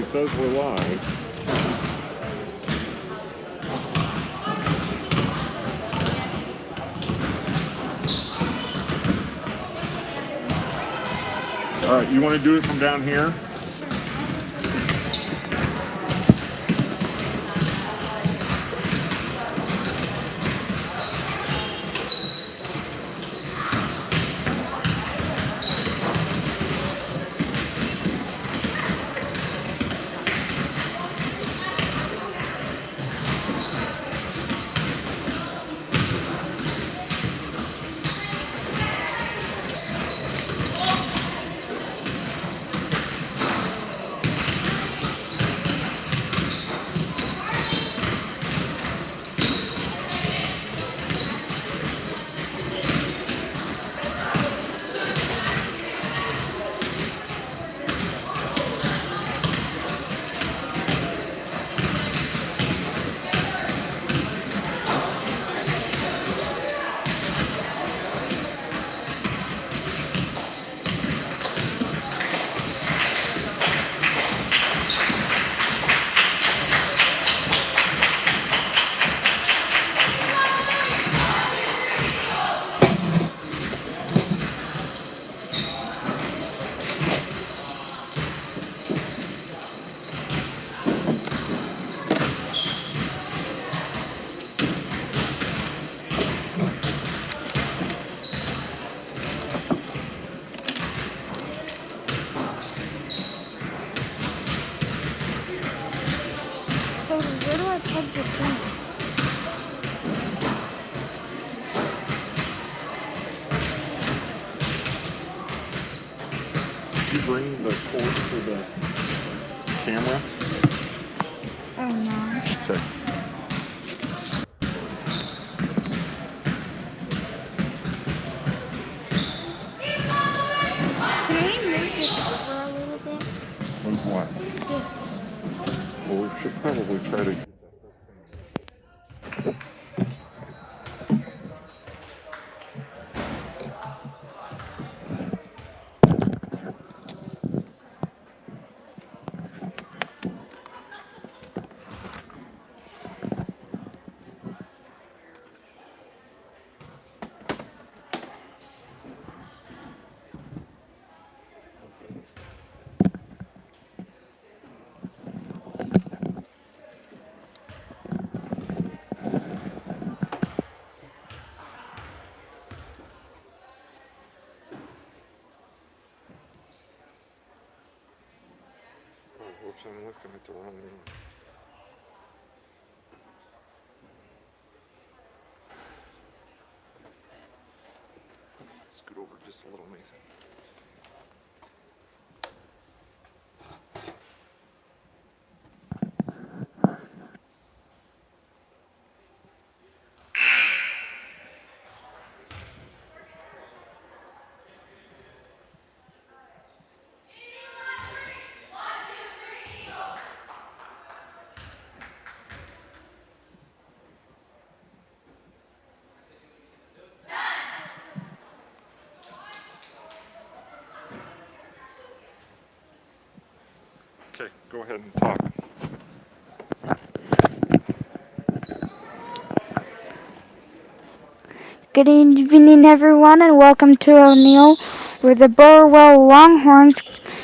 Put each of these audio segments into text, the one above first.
says we're live. All right, you want to do it from down here? Bring the cord for the camera? Oh no. Check. Can we move this over a little bit? Move what? Well, we should probably try to. Whoops, I'm looking at the wrong one. Scoot over just a little, Nathan. Okay, go ahead and talk. Good evening, everyone, and welcome to O'Neill, where the Burwell Longhorns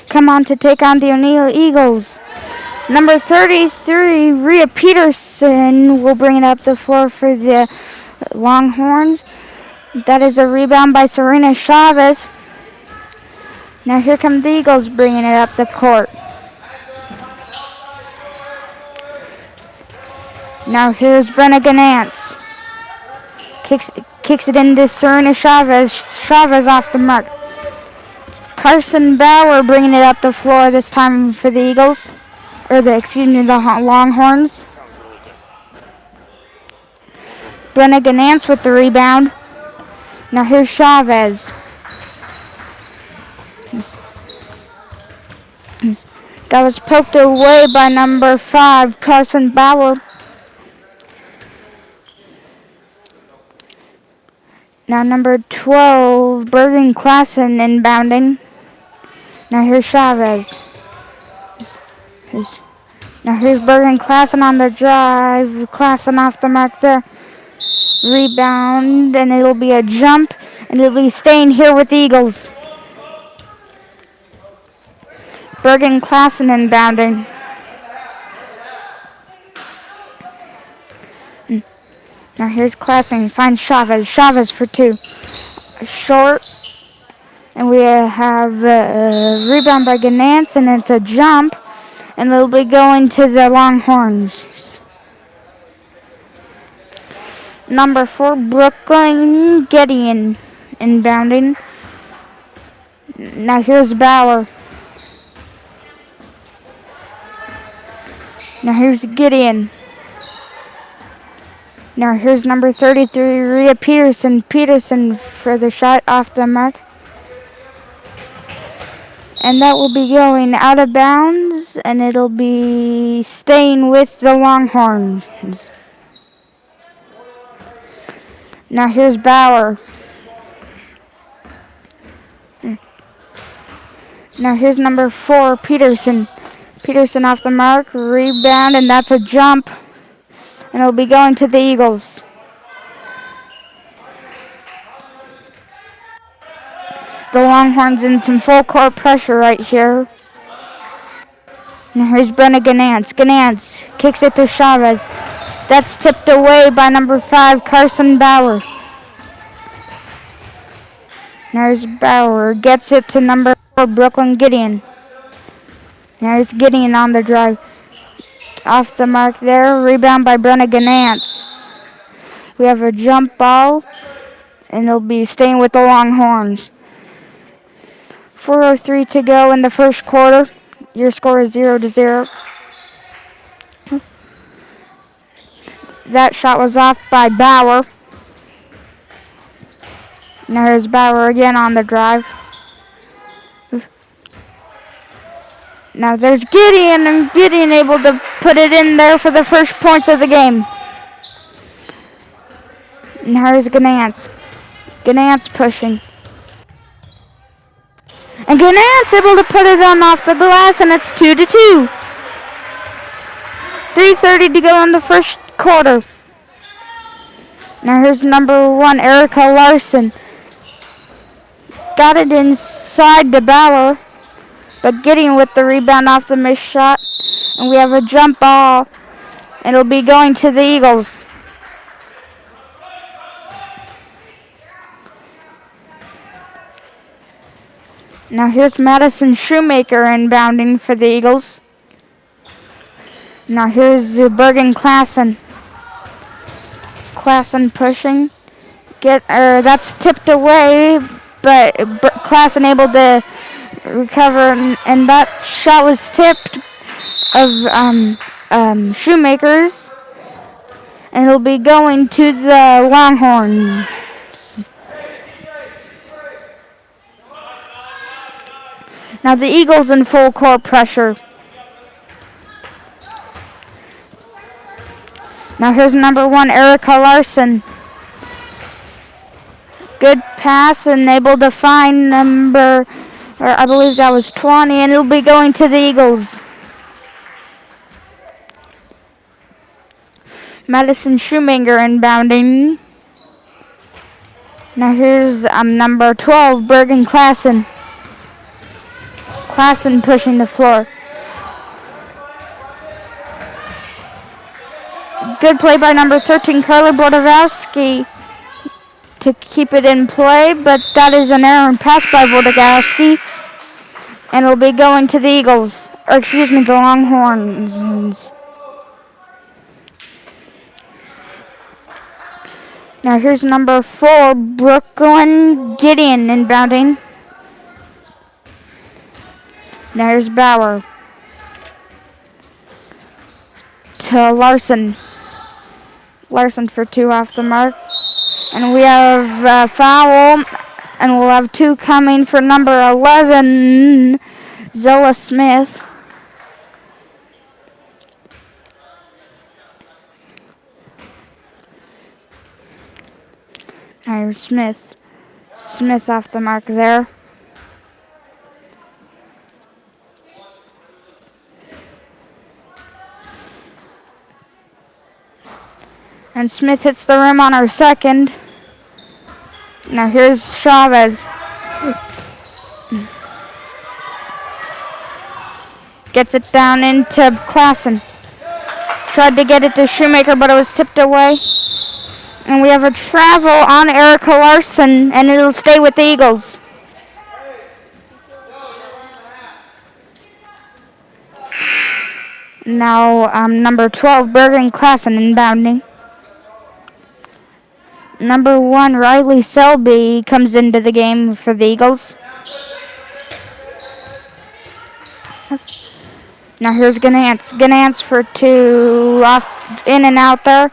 come on to take on the O'Neill Eagles. Number 33, Rhea Peterson, will bring it up the floor for the Longhorns. That is a rebound by Serena Chavez. Now here come the Eagles bringing it up the court. Now here's Brenna Ganance. Kicks it into Serena Chavez. Chavez off the mark. Carson Bauer bringing it up the floor this time for the Eagles. The Longhorns. Brenna Ganance with the rebound. Now here's Chavez. That was poked away by number 5, Carson Bauer. Now number 12, Bergen Klassen inbounding. Now here's Chavez. Now here's Bergen Klassen on the drive. Klassen off the mark there. Rebound, and it'll be a jump, and it'll be staying here with the Eagles. Bergen Klassen inbounding. Now here's Klassen. Finds Chavez. Chavez for two. Short. And we have a rebound by Ganance, and it's a jump. And it'll be going to the Longhorns. Number 4, Brooklyn Gideon inbounding. Now here's Bauer. Now here's Gideon. Now here's number 33, Rhea Peterson. Peterson for the shot off the mark. And that will be going out of bounds, and it'll be staying with the Longhorns. Now here's Bauer. Now here's number 4, Peterson. Peterson off the mark, rebound, and that's a jump. And it'll be going to the Eagles. The Longhorns in some full court pressure right here. Now here's Brenna Ganance. Ganance kicks it to Chavez. That's tipped away by number 5, Carson Bauer. Now here's Bauer. Gets it to number 4, Brooklyn Gideon. Now here's Gideon on the drive. Off the mark there. Rebound by Brenna Ganance. We have a jump ball, and it'll be staying with the Longhorns. 4:03 to go in the first quarter. Your score is 0-0. That shot was off by Bauer. Now here's Bauer again on the drive. Now there's Gideon, and Gideon able to put it in there for the first points of the game. And here's Ganance. Ganance pushing. And Ganance able to put it on off the glass, and it's 2-2. 3:30 to go in the first quarter. Now here's number 1, Erica Larson. Got it inside to Bauer, but Gideon with the rebound off the missed shot. And we have a jump ball, and it'll be going to the Eagles. Now here's Madison Shoemaker inbounding for the Eagles. Now here's Bergen Klassen. Klassen pushing. That's tipped away, but Klassen able to recover, and that shot was tipped of Shoemaker's, and it'll be going to the Longhorns. Now the Eagles in full court pressure. Now here's number 1, Erica Larson. Good pass, and able to find number, or I believe that was 20, and it'll be going to the Eagles. Madison Shoemaker inbounding. Now here's number 12, Bergen Klassen. Klassen pushing the floor. Good play by number 13, Carla Bodowski, to keep it in play, but that is an error pass by Bodowski, and it'll be going to the Eagles, or excuse me, the Longhorns. Now here's number 4, Brooklyn Gideon inbounding. Now here's Bauer to Larson. Larson for 2 off the mark. And we have a foul, and we'll have 2 coming for number 11, Zola Smith. Here's Smith. Smith off the mark there. And Smith hits the rim on her second. Now here's Chavez. Gets it down into Klassen. Tried to get it to Shoemaker, but it was tipped away. And we have a travel on Erica Larson, and it'll stay with the Eagles. Now number 12, Bergen Klassen inbounding. Number 1, Riley Selby comes into the game for the Eagles. Now here's Ganance. Ganance for 2, off, in and out there.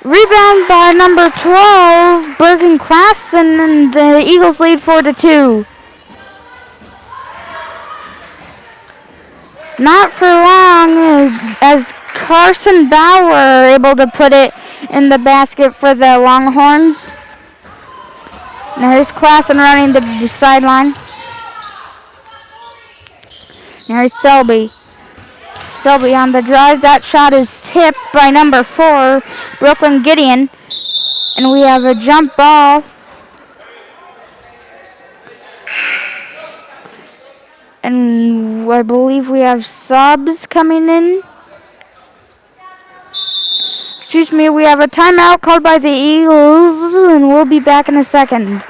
Rebound by number 12, Bergen Klassen, and the Eagles lead 4-2. Not for long, as Carson Bauer able to put it in the basket for the Longhorns. Now here's Klassen running the sideline. Now here's Selby. Selby on the drive. That shot is tipped by number 4, Brooklyn Gideon. And we have a jump ball. And I believe we have subs coming in. Excuse me, we have a timeout called by the Eagles, and we'll be back in a second.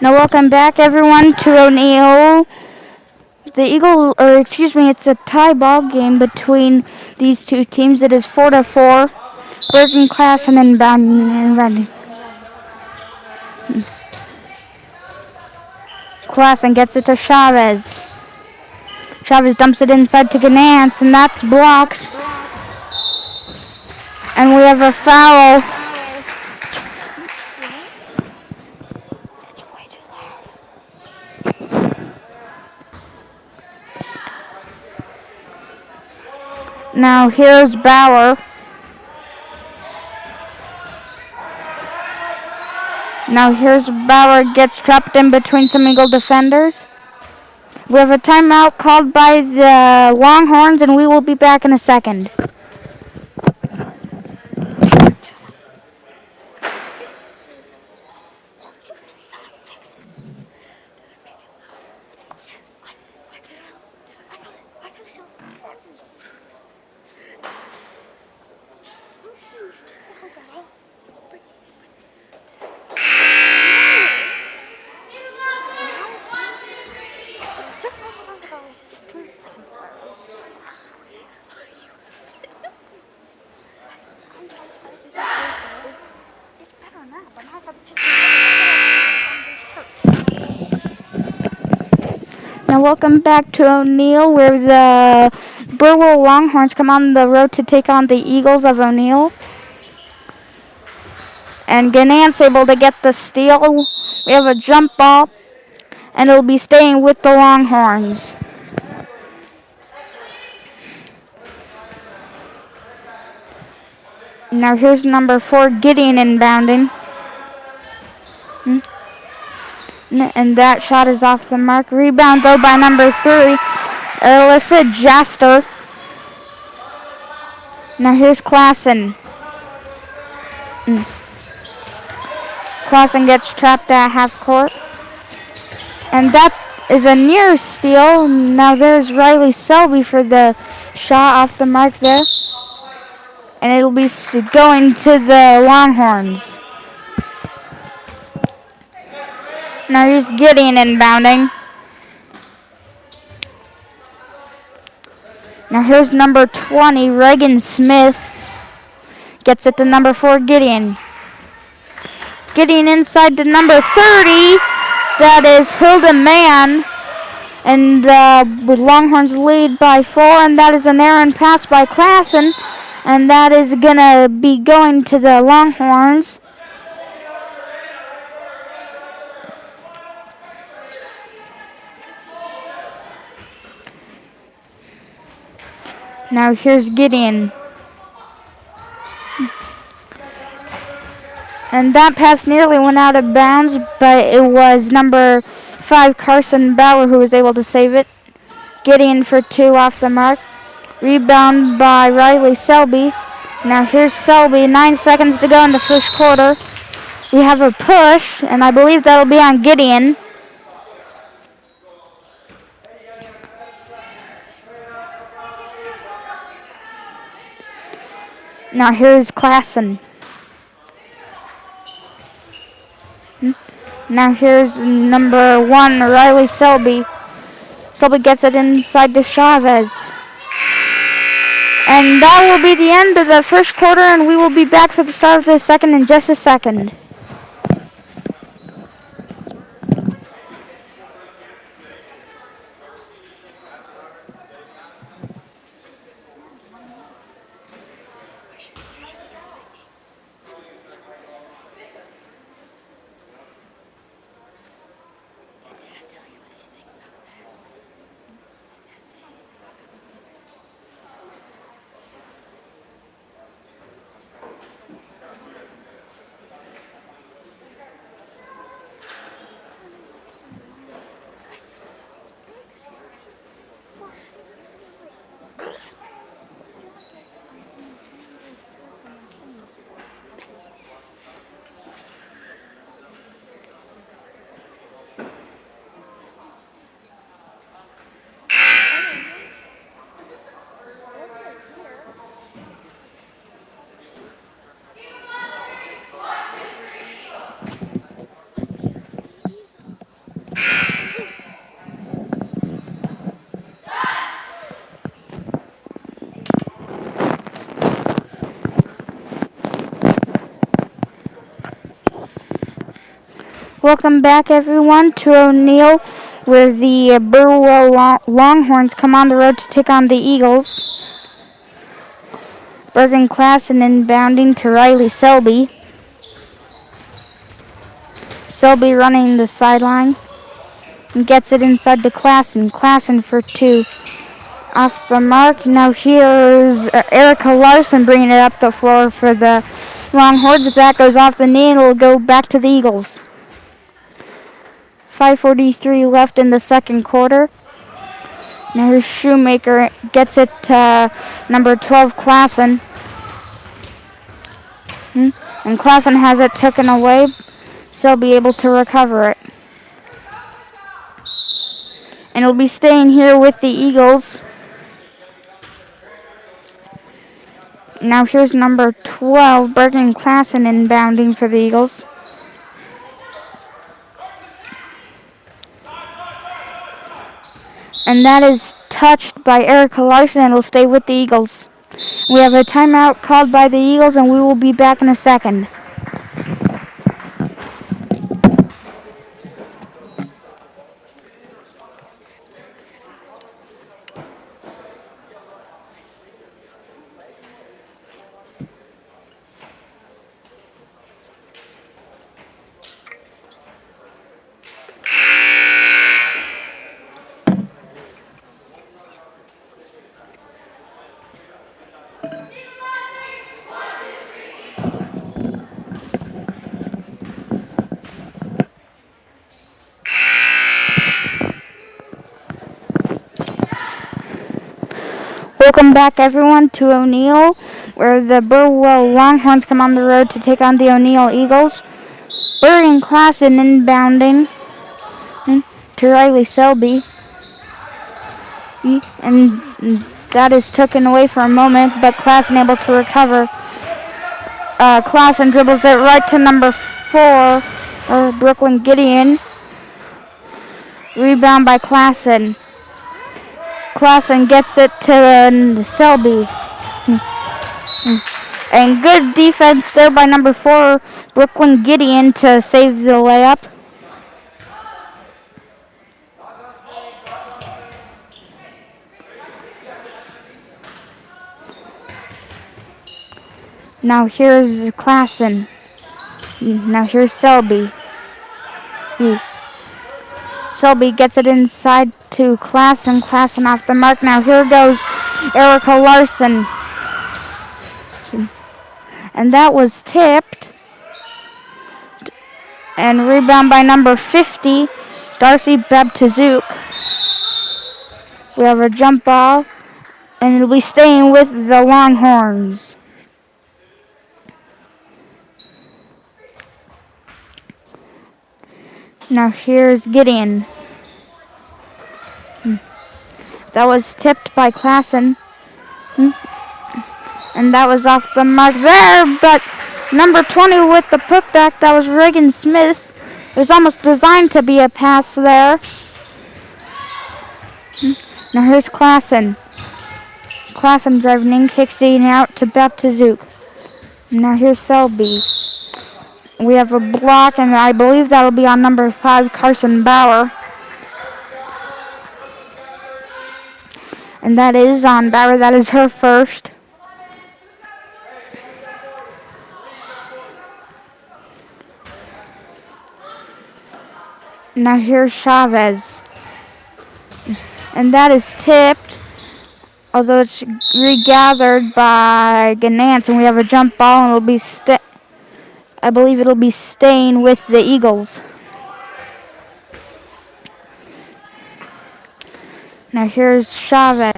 Now welcome back everyone to O'Neill. It's a tie ball game between these two teams. It is 4-4. Bergen Klassen and inbounding. Klassen gets it to Chavez. Chavez dumps it inside to Ganance, and that's blocked. And we have a foul. Now here's Bauer. Gets trapped in between some Eagle defenders. We have a timeout called by the Longhorns, and we will be back in a second. Now welcome back to O'Neill, where the Burwell Longhorns come on the road to take on the Eagles of O'Neill. And Ganance able to get the steal. We have a jump ball, and it'll be staying with the Longhorns. Now here's number 4, Gideon inbounding. And that shot is off the mark. Rebound, though, by number 3, Alyssa Jaster. Now here's Klassen. Clausen gets trapped at half court. And that is a near steal. Now there's Riley Selby for the shot off the mark there. And it'll be going to the Longhorns. Now here's Gideon inbounding. Now here's number 20, Reagan Smith. Gets it to number 4, Gideon. Gideon inside to number 30. That is Hilda Mann. And the Longhorns lead by 4. And that is an errant pass by Clausen. And that is going to be going to the Longhorns. Now here's Gideon. And that pass nearly went out of bounds, but it was number 5, Carson Bauer, who was able to save it. Gideon for 2 off the mark. Rebound by Riley Selby. Now here's Selby, 9 seconds to go in the first quarter. We have a push, and I believe that'll be on Gideon. Now here's Clausen. Now here's number 1, Riley Selby. Selby gets it inside to Chavez. And that will be the end of the first quarter, and we will be back for the start of the second in just a second. Welcome back, everyone, to O'Neill, where the Burwell Longhorns come on the road to take on the Eagles. Bergen Clausen inbounding to Riley Selby. Selby running the sideline and gets it inside to Clausen. Clausen for 2. Off the mark. Now here's Erica Larson bringing it up the floor for the Longhorns. If that goes off the knee, it'll go back to the Eagles. 5:43 left in the second quarter. Now here's Shoemaker, gets it to number 12, Clausen. And Clausen has it taken away, so he'll be able to recover it. And he'll be staying here with the Eagles. Now here's number 12, Bergen Clausen inbounding for the Eagles. And that is touched by Erica Larson and will stay with the Eagles. We have a timeout called by the Eagles, and we will be back in a second. Welcome back, everyone, to O'Neill, where the Burwell Longhorns come on the road to take on the O'Neill Eagles. Burwell Klassen inbounding to Riley Selby. And that is taken away for a moment, but Klassen able to recover. Klassen dribbles it right to number 4, Brooklyn Gideon. Rebound by Klassen. Klassen gets it to Selby. And good defense there by number 4, Brooklyn Gideon, to save the layup. Now here's Klassen. Now here's Selby. Selby gets it inside to Klassen. Klassen off the mark. Now here goes Erica Larson. And that was tipped. And rebound by number 50, Darcy Baptizuk. We have a jump ball. And it'll be staying with the Longhorns. Now here's Gideon. That was tipped by Klassen. And that was off the mark there, but number 20 with the putback, that was Reagan Smith. It was almost designed to be a pass there. Now here's Klassen. Klassen driving in, kicks it out to Baptizuk. Now here's Selby. We have a block, and I believe that'll be on number 5, Carson Bauer. And that is on Bauer. That is her first. Now here's Chavez. And that is tipped, although it's regathered by Ganance, and we have a jump ball, and it'll be I believe it'll be staying with the Eagles. Now here's Chavez.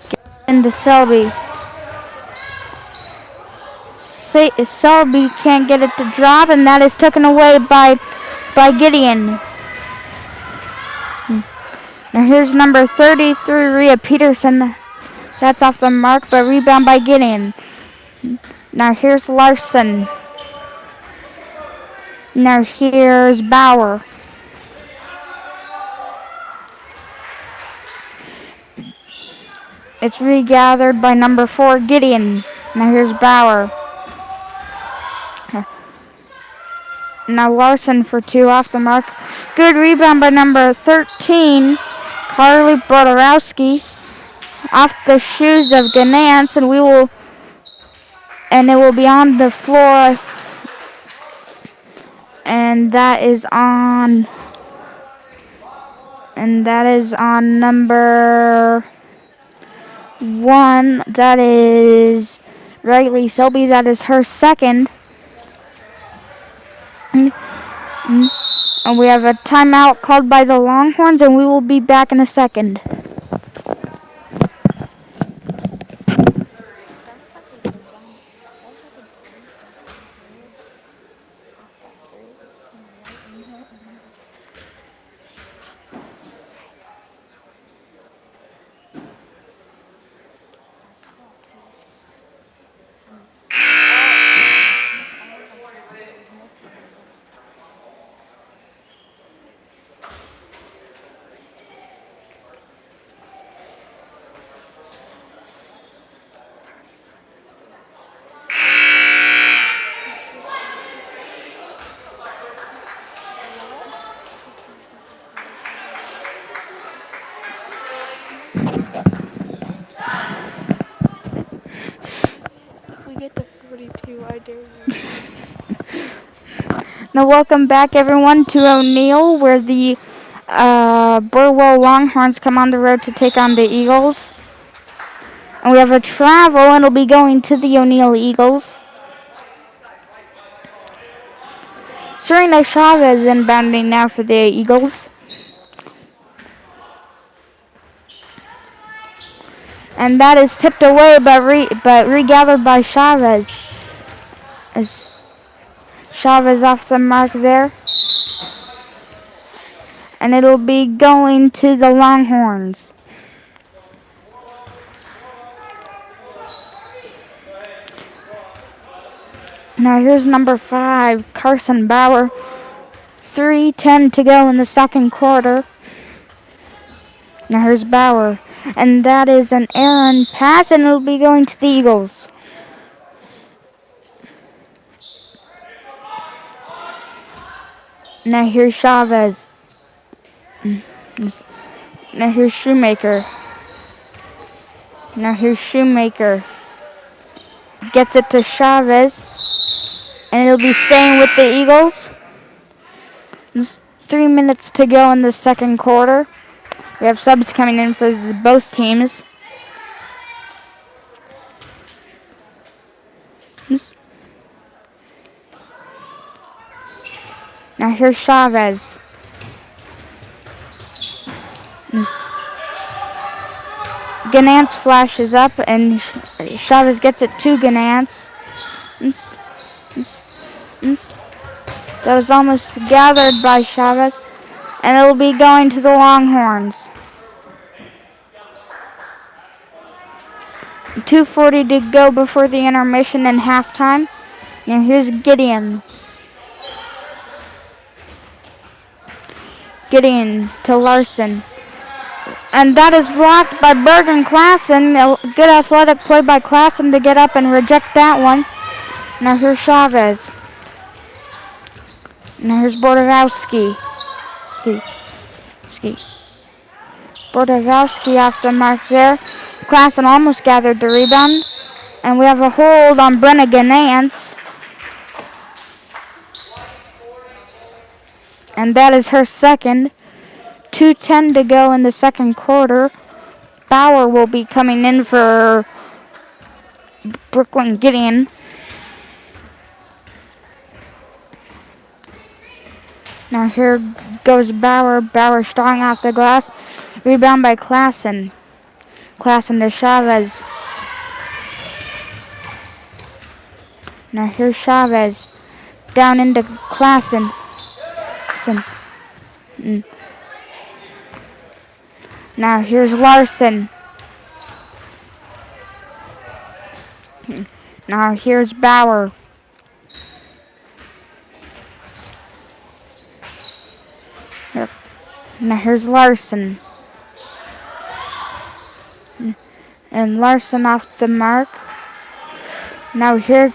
Get into Selby. Selby can't get it to drop, and that is taken away by Gideon. Now here's number 33, Rhea Peterson. That's off the mark, but rebound by Gideon. Now here's Larson. Now here's Bauer. It's regathered by number 4, Gideon. Now here's Bauer. Now Larson for 2 off the mark. Good rebound by number 13, Carly Brodorowski. Off the shoes of Ganance, and it will be on the floor. And that is on number 1. That is Riley Selby. That is her second. And we have a timeout called by the Longhorns, and we will be back in a second. Now welcome back everyone to O'Neill, where the Burwell Longhorns come on the road to take on the Eagles. And we have a travel, and it'll be going to the O'Neill Eagles. Serena Chavez inbounding now for the Eagles. And that is tipped away, but regathered by Chavez. As Chavez off the mark there. And it'll be going to the Longhorns. Now here's number 5, Carson Bauer. 3:10 to go in the second quarter. Now here's Bauer. And that is an errant pass, and it'll be going to the Eagles. Now here's Chavez. Now here's Shoemaker. Now here's Shoemaker. Gets it to Chavez. And it'll be staying with the Eagles. There's 3 minutes to go in the second quarter. We have subs coming in for both teams. Now here's Chavez. Ganance flashes up and Chavez gets it to Ganance. That was almost gathered by Chavez. And it'll be going to the Longhorns. 2:40 to go before the intermission and halftime. Now here's Gideon. Gideon to Larson. And that is blocked by Bergen Klassen. A good athletic play by Klassen to get up and reject that one. Now here's Chavez. Now here's Bordowski. Bordowski off the mark there. Klassen almost gathered the rebound. And we have a hold on Brenna Ganance. And that is her second. 2:10 to go in the second quarter. Bauer will be coming in for Brooklyn Gideon. Now here goes Bauer. Bauer strong off the glass. Rebound by Klassen. Klassen to Chavez. Now here's Chavez. Down into Klassen. Now here's Larson. Now here's Bauer. Now here's Larson. And Larson off the mark. Now here's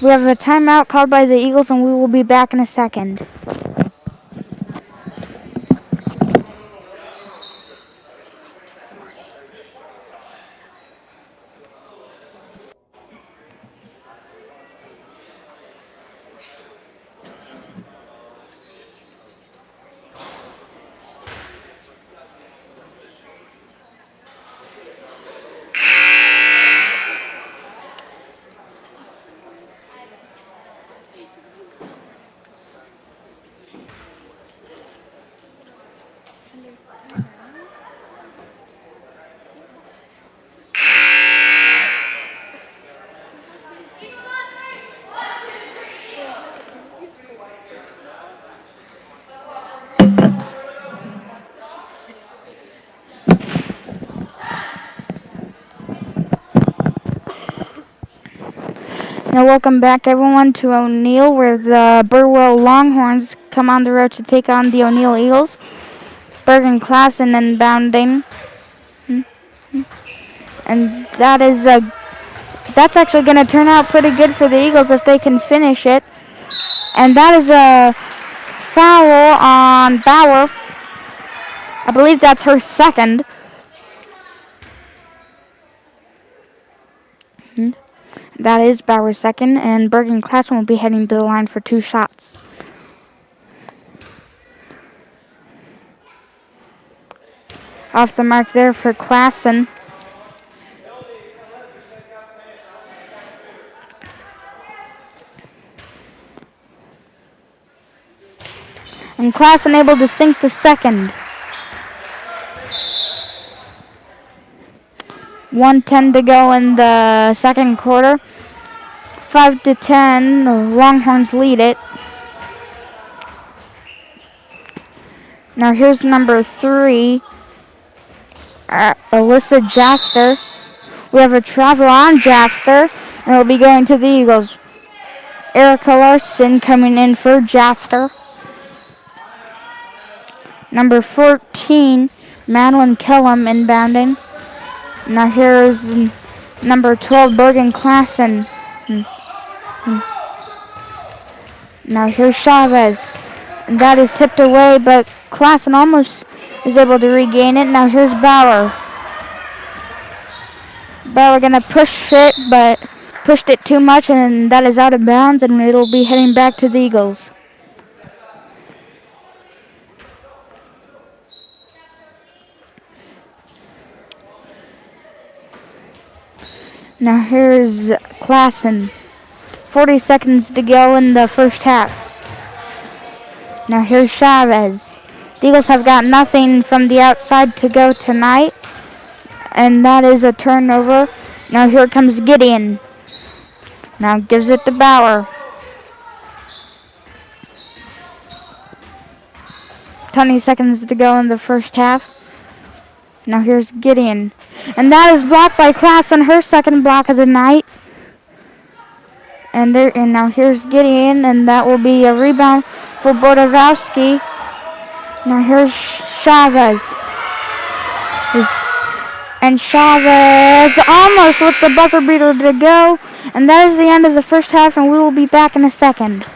we have a timeout called by the Eagles, and we will be back in a second. Now welcome back everyone to O'Neill, where the Burwell Longhorns come on the road to take on the O'Neill Eagles. Bergen Klassen inbounding. And that's actually going to turn out pretty good for the Eagles if they can finish it. And that is a foul on Bauer. I believe that's her second. That is Bauer's second, and Bergen Klassen will be heading to the line for 2 shots. Off the mark there for Klassen. And Klassen able to sink the second. 1:10 to go in the second quarter. 5-10. The Longhorns lead it. Now here's number 3, Alyssa Jaster. We have a travel on Jaster, and it'll be going to the Eagles. Erica Larson coming in for Jaster. Number 14, Madeline Kellum inbounding. Now here's number 12, Bergen Klassen. Now here's Chavez. And that is tipped away, but Klassen almost is able to regain it. Now here's Bauer. Bauer gonna push it, but pushed it too much, and that is out of bounds, and it'll be heading back to the Eagles. Now here's Klassen. 40 seconds to go in the first half. Now here's Chavez. The Eagles have got nothing from the outside to go tonight, and that is a turnover. Now here comes Gideon. Now gives it to Bauer. 20 seconds to go in the first half. Now here's Gideon. And that is blocked by Klassen, her second block of the night. And now here's Gideon, and that will be a rebound for Bordowski. Now here's Chavez. And Chavez almost with the buzzer beater to go. And that is the end of the first half, and we will be back in a second.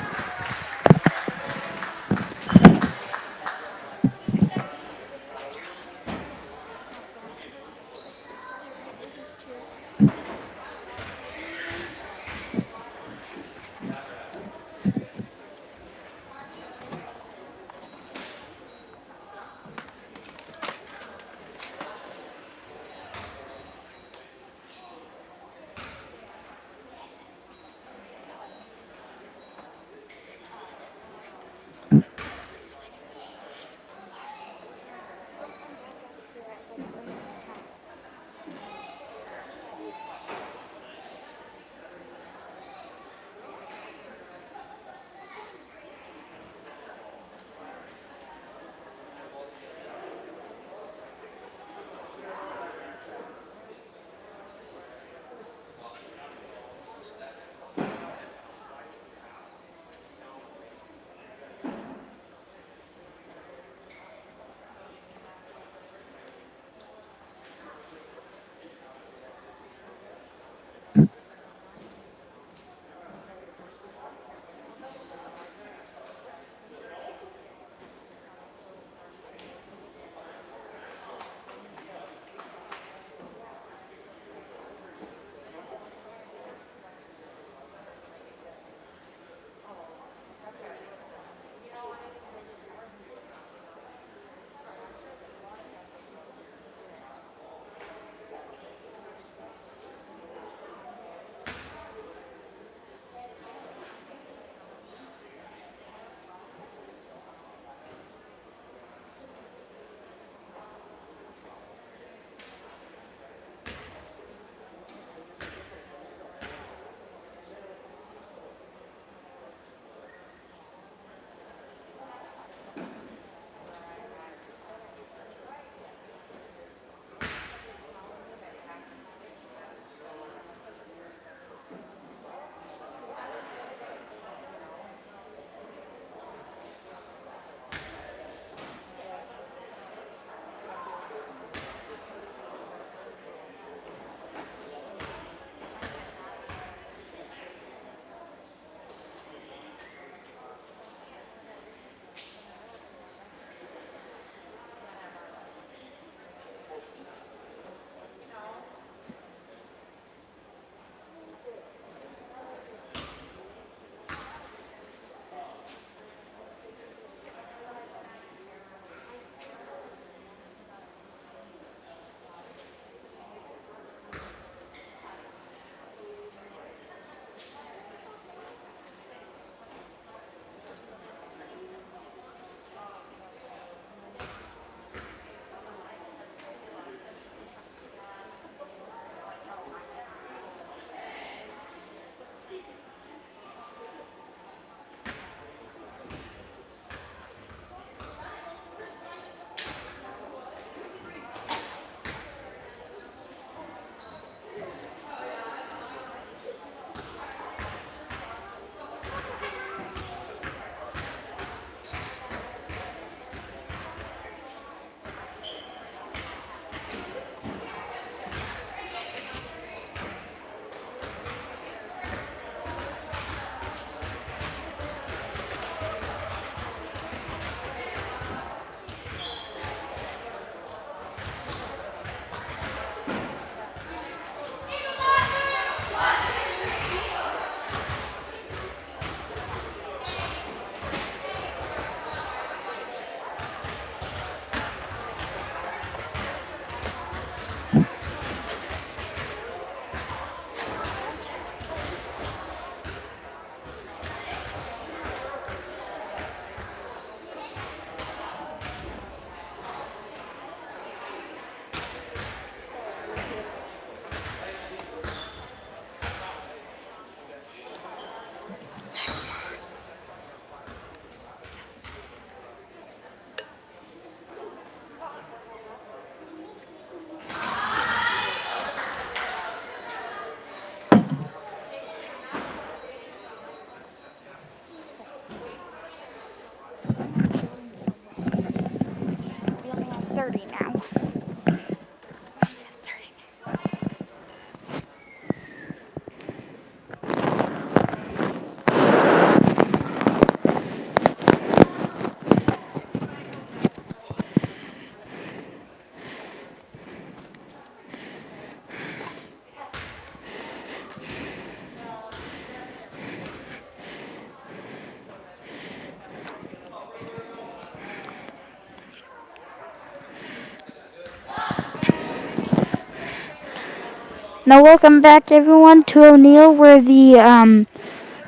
Now welcome back everyone to O'Neill, where the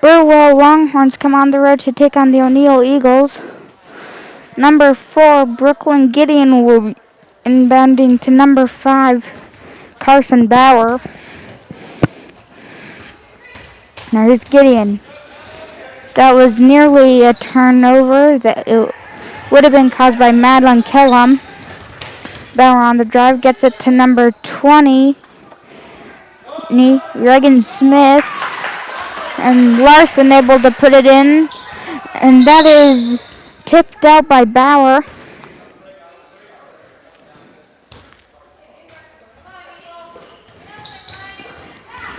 Burwell Longhorns come on the road to take on the O'Neill Eagles. Number 4, Brooklyn Gideon will be inbounding to number 5, Carson Bauer. Now here's Gideon. That was nearly a turnover that it would have been caused by Madeline Kellum. Bauer on the drive gets it to number 20, Reagan Smith. And Larson able to put it in. And that is tipped out by Bauer.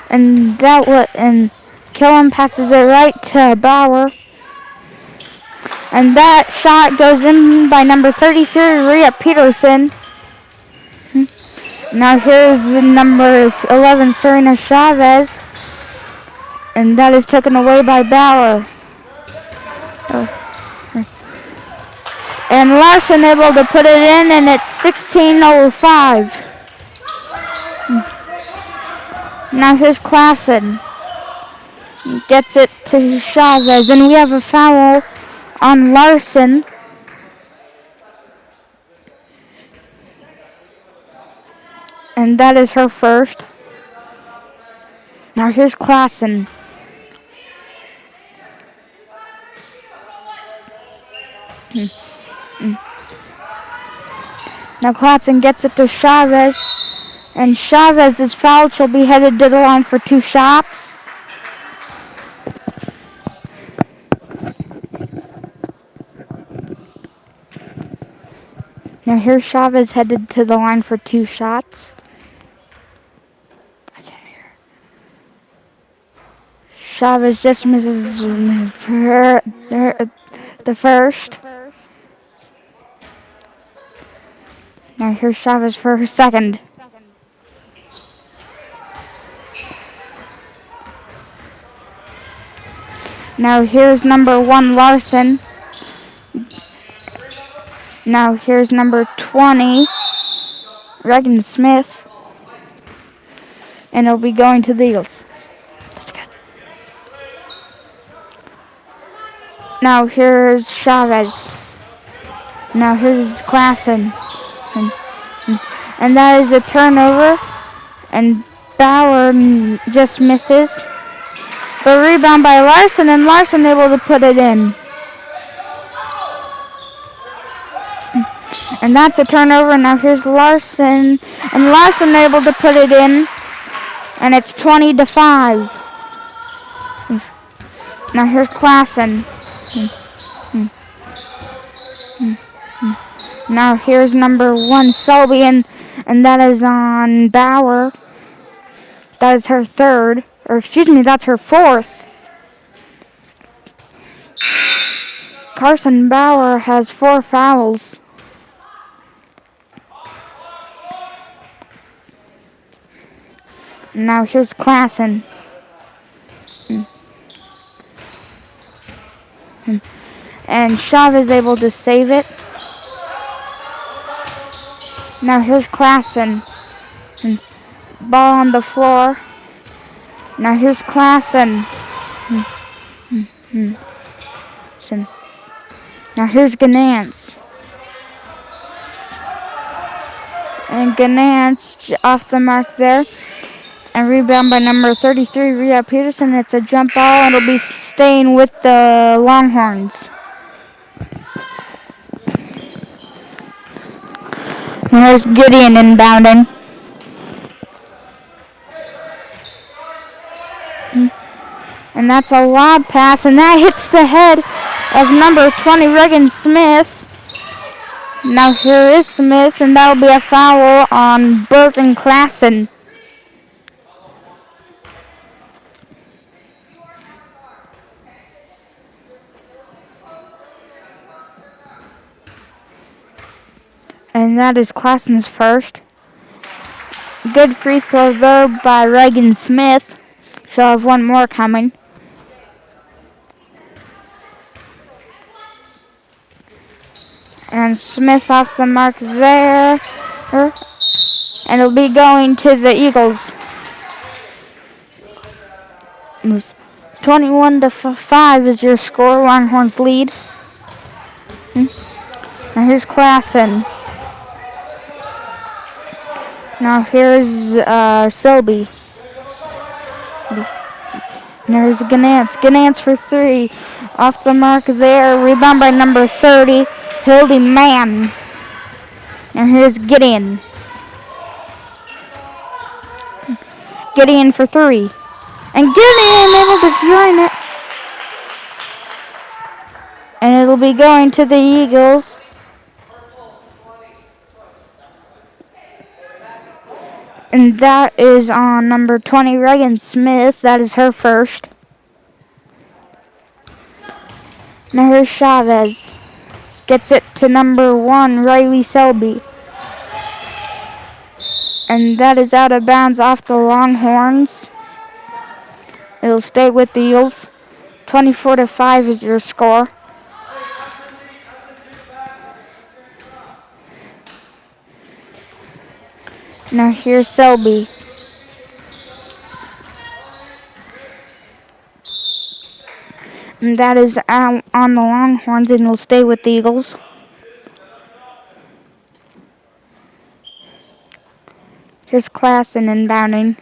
And Killam passes it right to Bauer. And that shot goes in by number 33, Rhea Peterson. Now here's number 11, Serena Chavez. And that is taken away by Bauer. And Larson able to put it in, and it's 16:05. Now here's Klassen. Gets it to Chavez, and we have a foul on Larson. And that is her first. Now here's Klassen. Now Klassen gets it to Chavez. And Chavez is fouled. She'll be headed to the line for 2 shots. Now here's Chavez headed to the line for 2 shots. I can't hear. Chavez just misses the first. Now here's Chavez for her second. Now here's number 1, Larson. Now here's number 20, Reagan Smith. And it'll be going to the Eagles. That's good. Now here's Chavez. Now here's Klassen. And that is a turnover. And Bauer just misses. The rebound by Larson, and Larson able to put it in. And that's a turnover. Now here's Larson, and Larson able to put it in, and it's 20-5. Now here's Klassen. Now here's number 1, Selby, and that is on Bauer. That is her third. Or excuse me, that's her fourth. Carson Bauer has 4 fouls. Now here's Klassen. And Chavez able to save it. Now here's Klassen. Ball on the floor. Now here's Klassen. Now here's Ganance. And Ganance off the mark there. And rebound by number 33, Rhea Peterson. It's a jump ball, and it'll be staying with the Longhorns. Now here's Gideon inbounding. And that's a lob pass, and that hits the head of number 20, Reagan Smith. Now here is Smith, and that'll be a foul on Burke and Klassen. And that is Klassen's first. Good free throw there by Reagan Smith. She'll have 1 more coming. And Smith off the mark there. And it'll be going to the Eagles. It was 21-5 is your score. Longhorns lead. Now here's Klassen. Now here's Selby. There's Ganance for 3. Off the mark there. Rebound by number 30, Hildy Mann. And here's Gideon. Gideon for 3. And Gideon able to join it. And it'll be going to the Eagles. And that is on number 20, Reagan Smith. That is her first. Now here's Chavez. Gets it to number 1, Riley Selby. And that is out of bounds off the Longhorns. It'll stay with the Eagles. 24-5 is your score. Now here's Selby. And that is out on the Longhorns and will stay with the Eagles. Here's Klassen inbounding.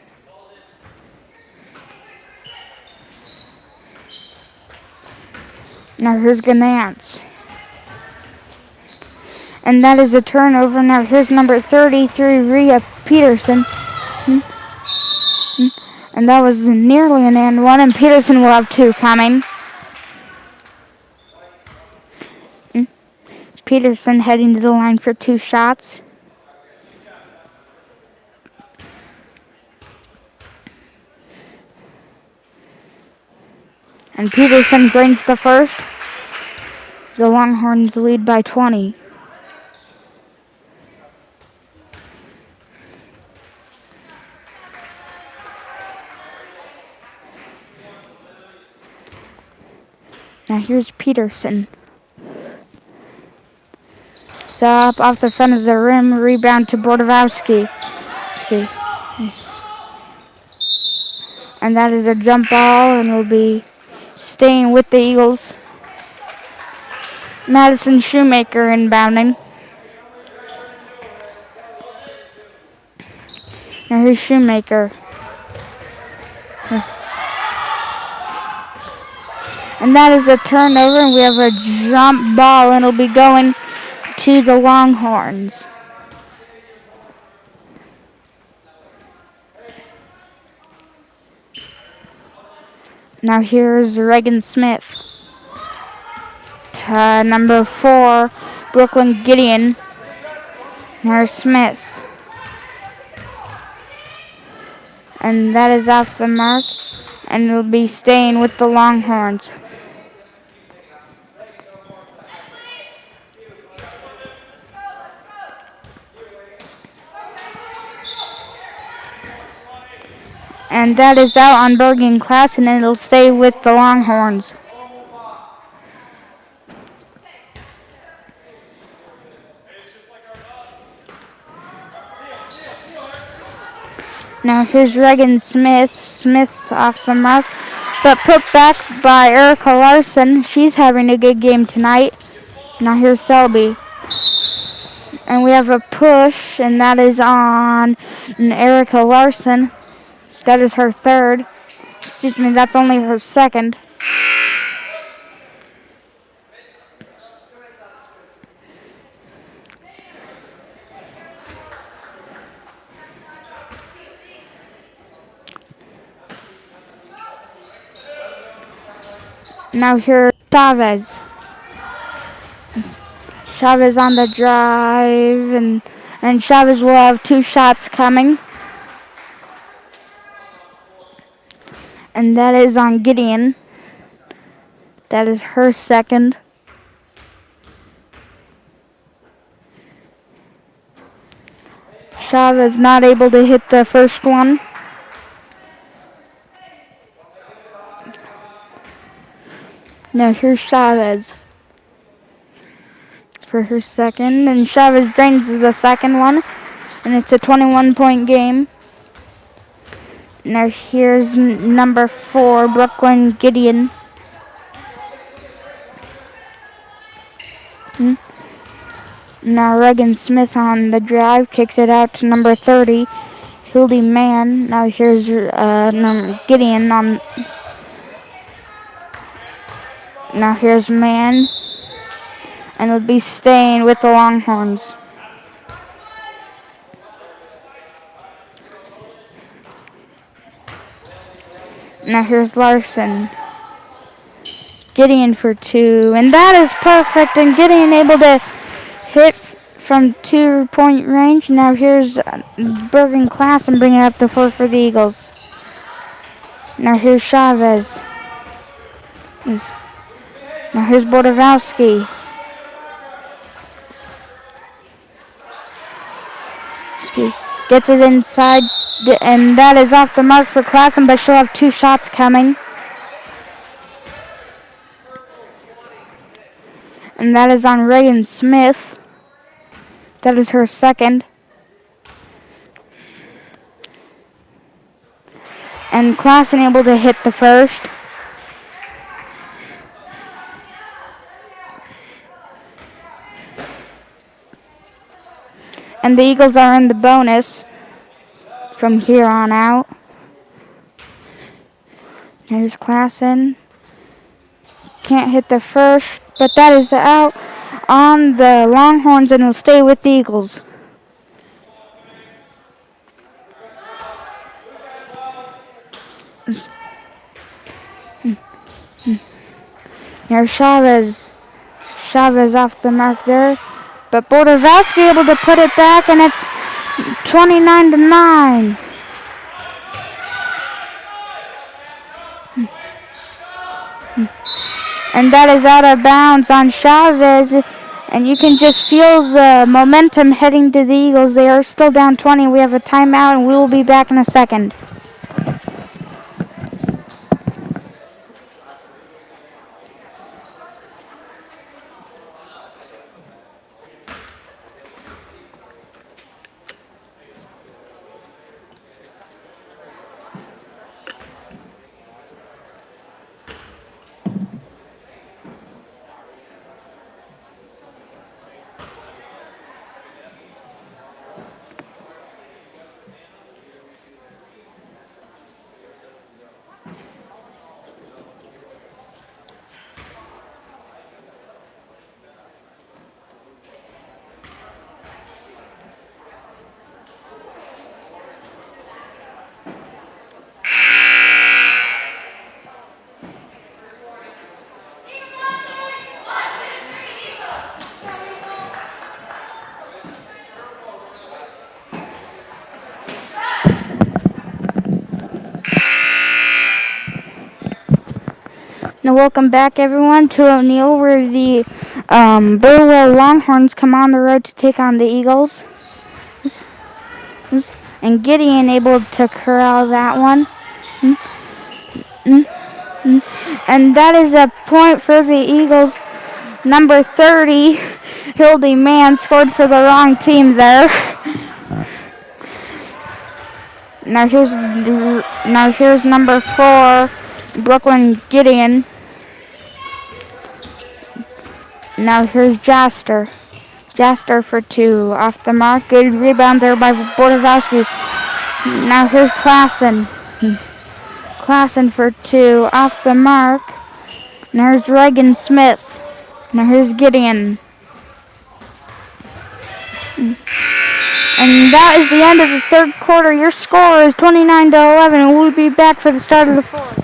Now here's Ganance. And that is a turnover. Now here's number 33, Rhea Peterson. And that was nearly an and one. And Peterson will have 2 coming. Peterson heading to the line for 2 shots. And Peterson brings the first. The Longhorns lead by 20. Now here's Peterson. Up off the front of the rim, rebound to Bordowski. And that is a jump ball and will be staying with the Eagles. Madison Shoemaker inbounding. Now here's Shoemaker. And that is a turnover, and we have a jump ball, and it'll be going to the Longhorns. Now here's Reagan Smith. Number 4, Brooklyn Gideon. Here's Smith. And that is off the mark, and it'll be staying with the Longhorns. And that is out on Bergen Class, and it'll stay with the Longhorns. Now here's Reagan Smith. Smith off the mark, but put back by Erica Larson. She's having a good game tonight. Now here's Selby. And we have a push, and that is on Erica Larson. That is her third. Excuse me, that's only her second. Now here's Chavez. Chavez on the drive, and Chavez will have 2 shots coming. And that is on Gideon. That is her second. Chavez not able to hit the first one. Now here's Chavez for her second. And Chavez drains the second one. And it's a 21-point game. Now here's number 4, Brooklyn Gideon. Now Reagan Smith on the drive, kicks it out to number 30, Hildy Mann. Now here's Gideon on. Now here's Mann, and it'll be staying with the Longhorns. Now here's Larson. Gideon for 2, and that is perfect, and Gideon able to hit from 2-point range. Now here's Bergen Class and bring it up to 4 for the Eagles. Now here's Chavez. Now here's Bordowski. Gets it inside, and that is off the mark for Klassen, but she'll have 2 shots coming. And that is on Reagan Smith. That is her second. And Klassen able to hit the first. And the Eagles are in the bonus from here on out. There's Klassen. Can't hit the first, but that is out on the Longhorns and will stay with the Eagles. There's Chavez. Chavez off the mark there. But Bordowski able to put it back, and it's 29-9. And that is out of bounds on Chavez. And you can just feel the momentum heading to the Eagles. They are still down 20. We have a timeout, and we will be back in a second. Now welcome back everyone to O'Neill, where the Burwell Longhorns come on the road to take on the Eagles. And Gideon able to corral that one. And that is a point for the Eagles. Number 30, Hildy Mann, scored for the wrong team there. Now here's number 4, Brooklyn Gideon. Now here's Jaster. Jaster for 2, off the mark. Good rebound there by Bordowski. Now here's Klassen. Klassen for 2, off the mark. Now here's Reagan Smith. Now here's Gideon. And that is the end of the third quarter. Your score is 29-11, and we'll be back for the start of the fourth.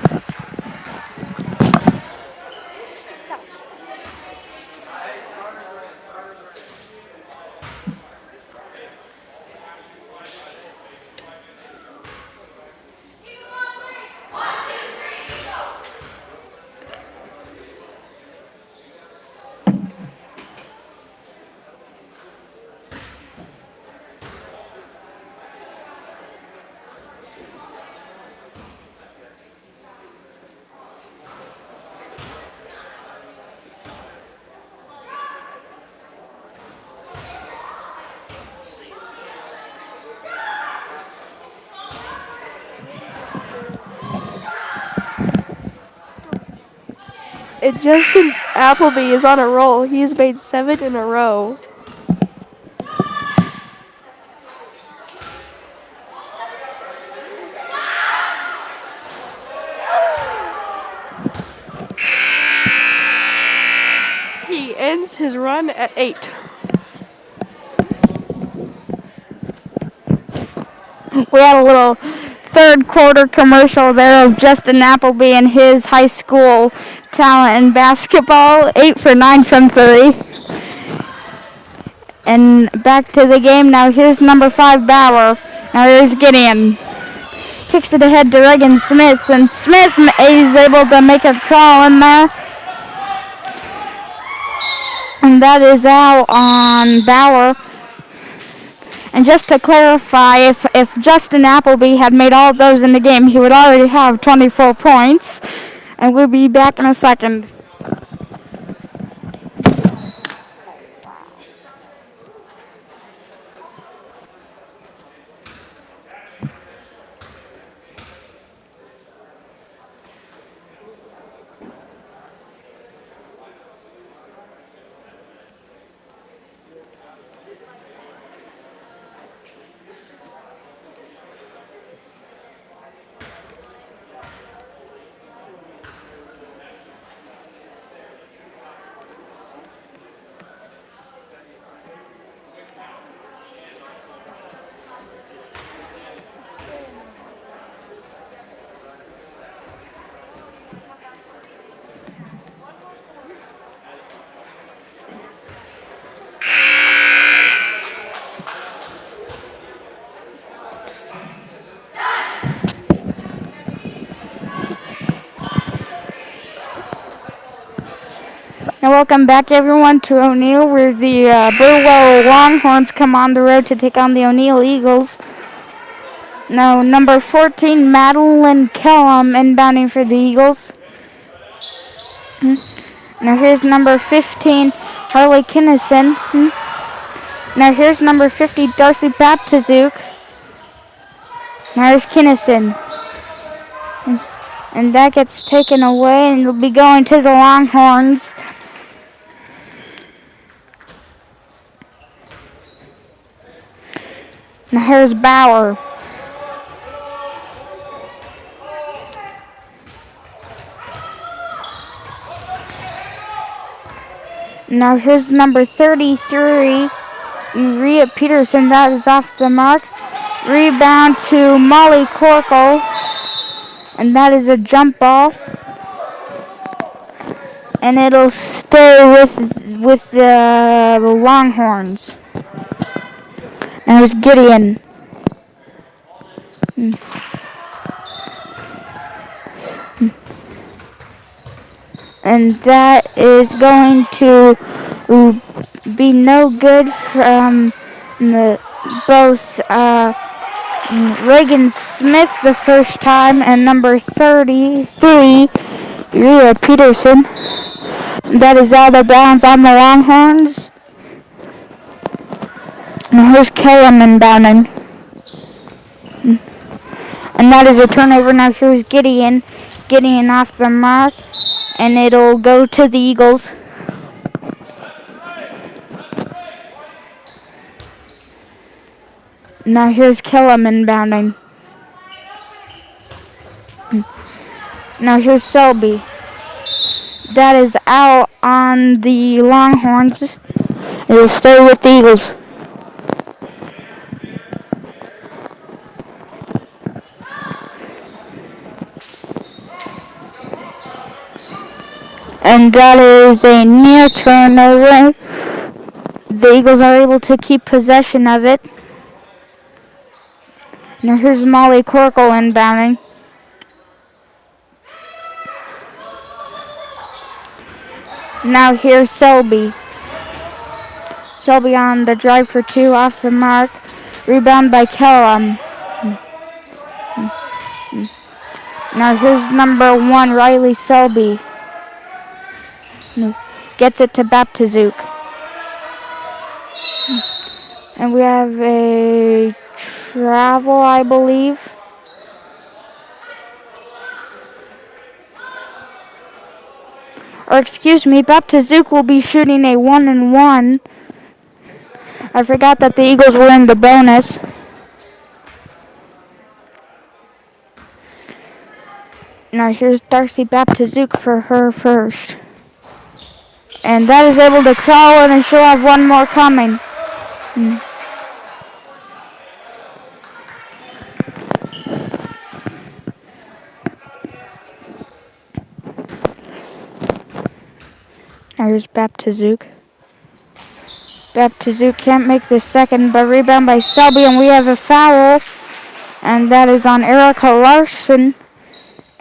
And Justin Appleby is on a roll. He's made 7 in a row. He ends his run at 8. We had a little third quarter commercial there of Justin Appleby and his high school talent in basketball. 8 for 9 from 3. And back to the game now. Here's number 5, Bauer. Now here's Gideon. Kicks it ahead to Reagan Smith, and Smith is able to make a crawl in there. And that is out on Bauer. And just to clarify, if Justin Appleby had made all of those in the game, he would already have 24 points. And we'll be back in a second. Now welcome back everyone to O'Neill, where the Burwell Longhorns come on the road to take on the O'Neill Eagles. Now number 14, Madeline Kellum inbounding for the Eagles. Now here's number 15, Harley Kinnison. Now here's number 50, Darcy Baptizuk. Now here's Kinnison. And that gets taken away, and it'll be going to the Longhorns. Now here's Bauer. Now here's number 33, Rhea Peterson. That is off the mark. Rebound to Molly Corkle. And that is a jump ball. And it'll stay with the Longhorns. Now here's Gideon. And that is going to be no good from both Reagan Smith the first time and number 33, Rhea Peterson. That is out of bounds on the Longhorns. And here's Kellum inbounding. And that is a turnover. Now here's Gideon. Gideon off the mark. And it'll go to the Eagles. Now here's Kellum inbounding. Now here's Selby. That is out on the Longhorns. It'll stay with the Eagles. And that is a near turnover. The Eagles are able to keep possession of it. Now here's Molly Corkle inbounding. Now here's Selby. Selby on the drive for 2 off the mark. Rebound by Kellum. Now here's number 1, Riley Selby. Gets it to Baptizuk. And we have a travel, I believe. Or excuse me, Baptizuk will be shooting a 1-1. I forgot that the Eagles were in the bonus. Now here's Darcy Baptizuk for her first. And that is able to crawl in, and she'll have one more coming. Now here's Baptizuk. Baptizuk can't make the second, but rebound by Selby, and we have a foul. And that is on Erica Larson.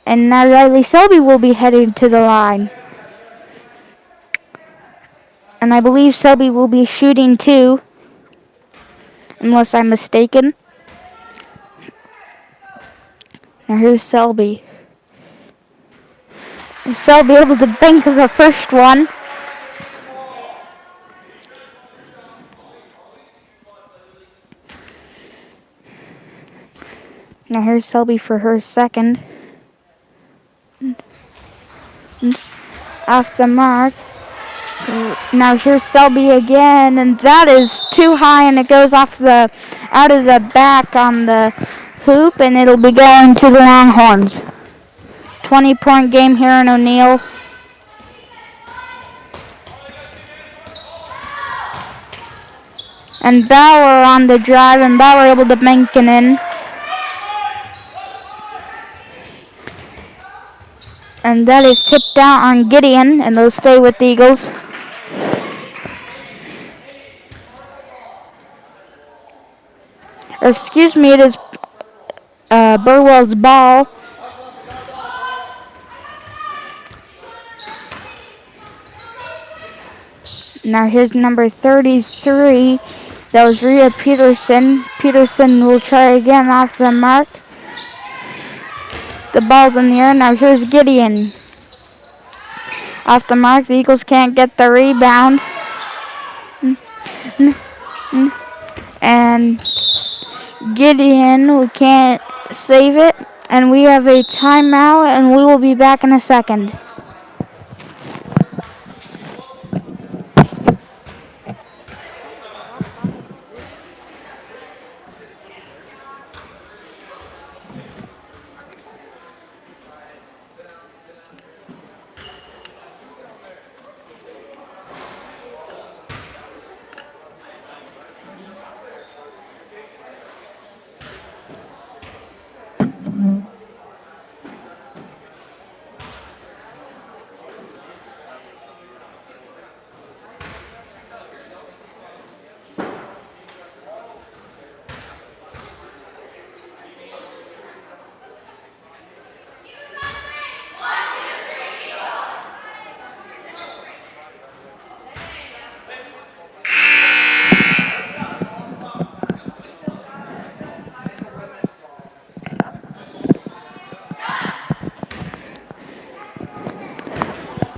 And now Riley Selby will be heading to the line. And I believe Selby will be shooting too, unless I'm mistaken. Now here's Selby. Selby able to bank the first one. Now here's Selby for her second. Off the mark. Now here's Selby again, and that is too high, and it goes out of the back on the hoop, and it'll be going to the Longhorns. 20-point game here in O'Neill. And Bauer on the drive, and Bauer able to bank it in. And that is tipped out on Gideon, and they'll stay with the Eagles. Or excuse me, it is Burwell's ball. Now here's number 33. That was Rhea Peterson. Peterson will try again off the mark. The ball's in the air. Now here's Gideon. Off the mark. The Eagles can't get the rebound. And Gideon, we can't save it. And we have a timeout, and we will be back in a second.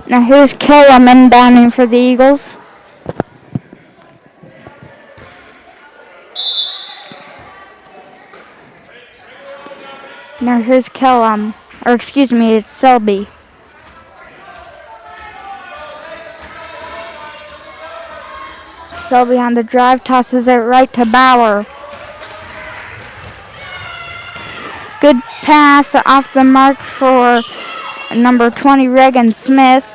Now here's Kellum inbounding for the Eagles. Now here's Kellum, or excuse me, it's Selby. Selby on the drive, tosses it right to Bauer. Good pass off the mark for number 20, Reagan Smith.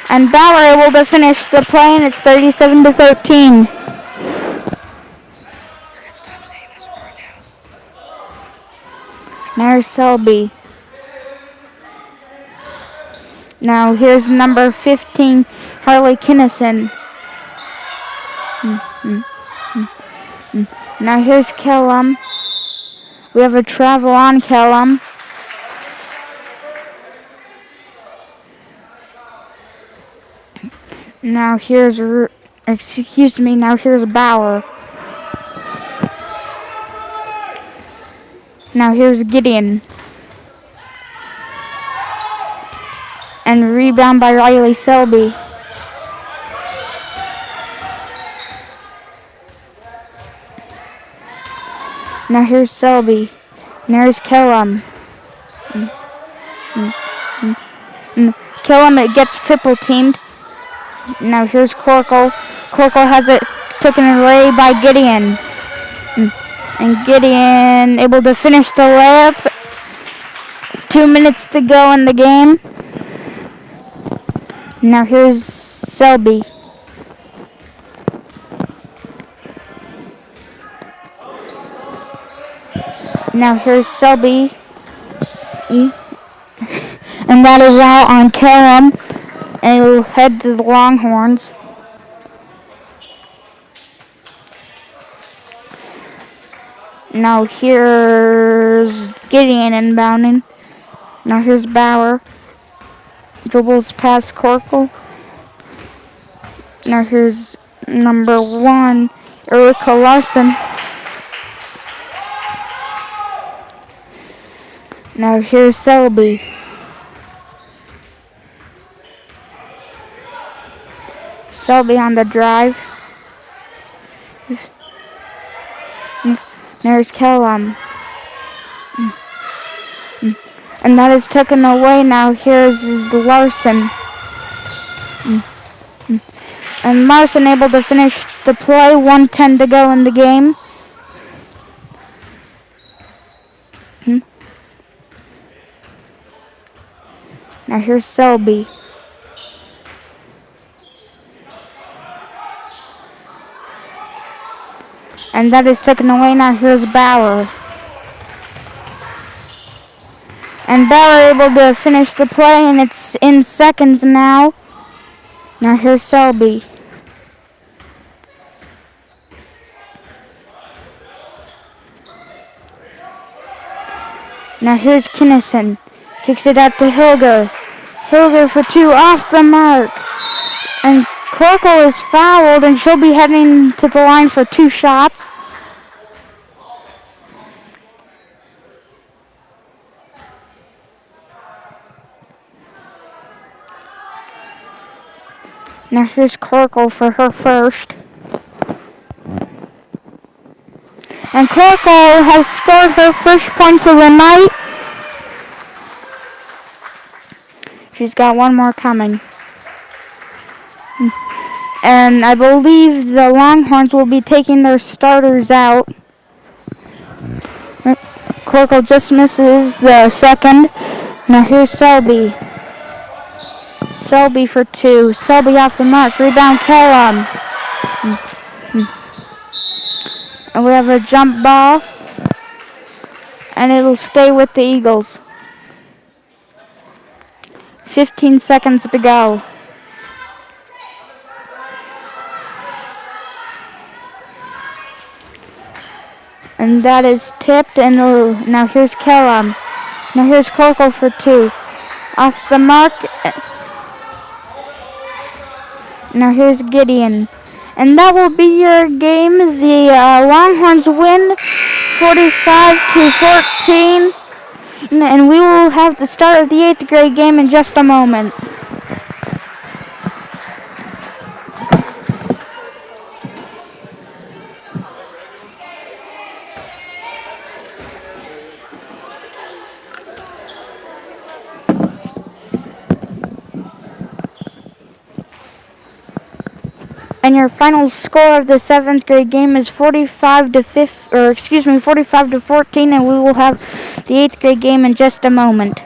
And Bauer able to finish the play, and it's 37-13. There's Selby. Now here's number 15, Harley Kinnison. Now here's Kellum. We have a travel on Kellum. Now here's, now here's Bauer. Now here's Gideon. And rebound by Riley Selby. Now here's Selby. And there's Kellum. kill him. It gets triple teamed. Now here's Corkle. Corkle has it taken away by Gideon. And Gideon able to finish the layup. 2 minutes to go in the game. Now here's Selby. Now here's Selby. And that is out on Callum. And he'll head to the Longhorns. Now here's Gideon inbounding. Now here's Bauer. Dribbles past Corkle. Now here's number 1, Erica Larson. Now here's Selby. Selby on the drive. There's Kellum. And that is taken away now. Here's Larson. And Larson able to finish the play. 1:10 to go in the game. Now here's Selby. And that is taken away. Now here's Bauer. And Bauer able to finish the play, and it's in seconds now. Now here's Selby. Now here's Kinnison. Kicks it out to Hilger. Hilger for 2 off the mark. And Corkle is fouled, and she'll be heading to the line for 2 shots. Now here's Corkle for her first. And Corkle has scored her first points of the night. She's got one more coming. And I believe the Longhorns will be taking their starters out. Corkle just misses the second. Now here's Selby. Selby for 2. Selby off the mark. Rebound Callum. And we have a jump ball. And it'll stay with the Eagles. 15 seconds to go. And that is tipped. And now here's Callum. Now here's Corkle for 2. Off the mark. Now here's Gideon. And that will be your game. The Longhorns win 45-14. And we will have the start of the 8th grade game in just a moment. And your final score of the 7th grade game is 45-14, and we will have the 8th grade game in just a moment.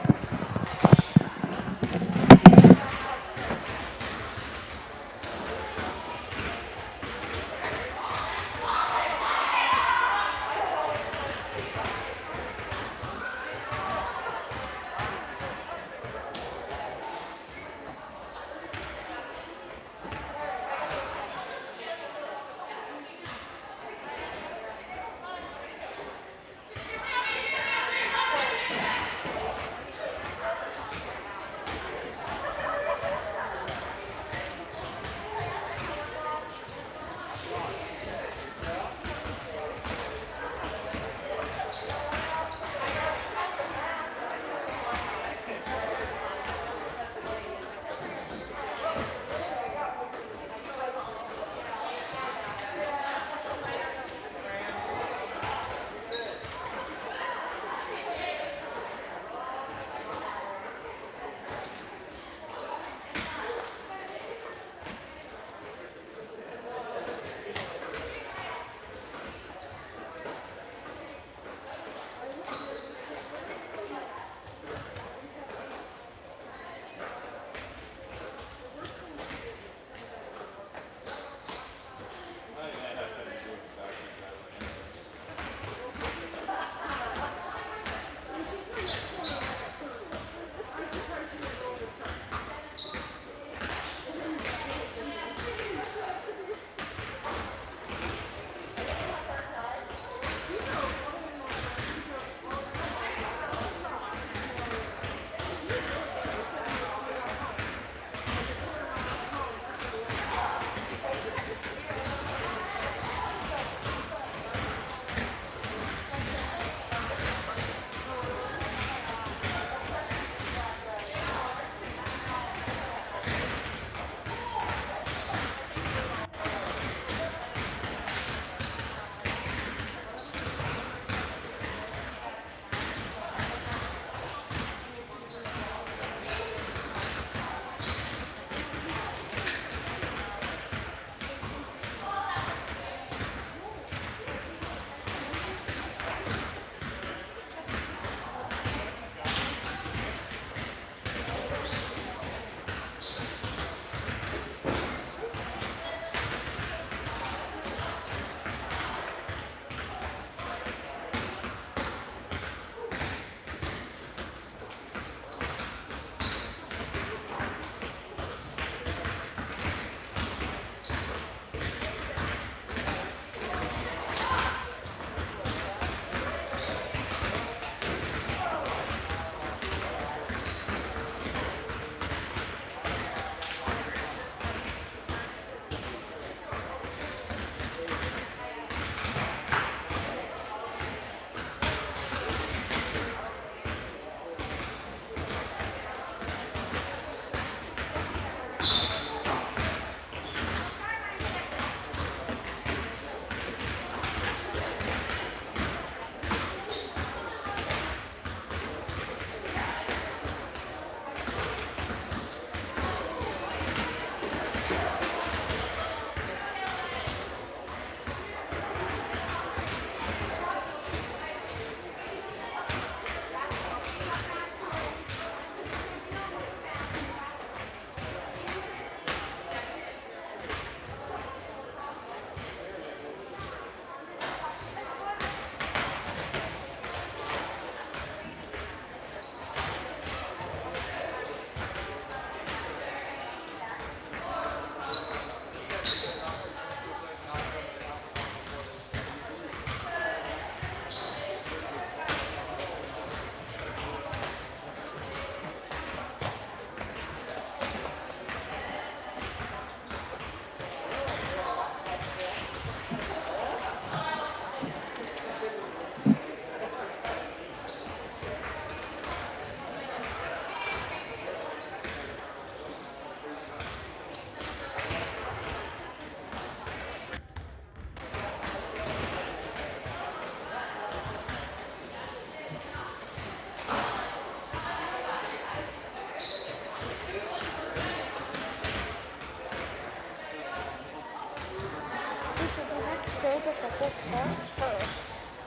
look at the whole part first.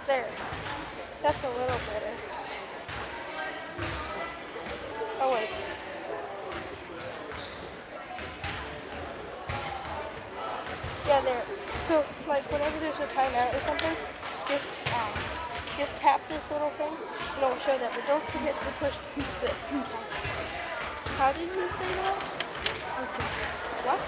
There. That's a little better. Oh wait. Yeah, there. So like whenever there's a timeout or something, just tap this little thing and it'll show that. But don't forget to push this. Okay. How did you say that? Okay. What?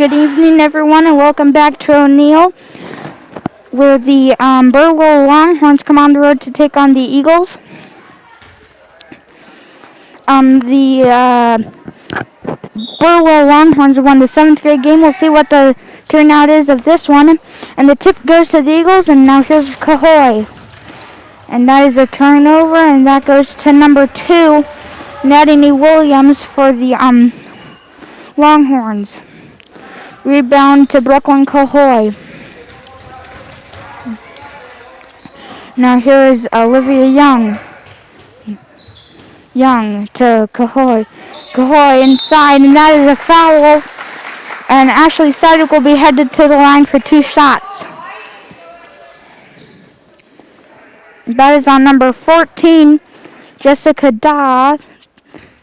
Good evening, everyone, and welcome back to O'Neill, where the Burwell Longhorns come on the road to take on the Eagles. The Burwell Longhorns won the 7th grade game. We'll see what the turnout is of this one. And the tip goes to the Eagles, and now here's Cahoy. And that is a turnover, and that goes to number 2, Natalie Williams for the Longhorns. Rebound to Brooklyn Cahoy. Now here's Olivia Young. Young to Cahoy. Cahoy inside, and that is a foul. And Ashley Sidek will be headed to the line for 2 shots. That is on number 14, Jessica Daw.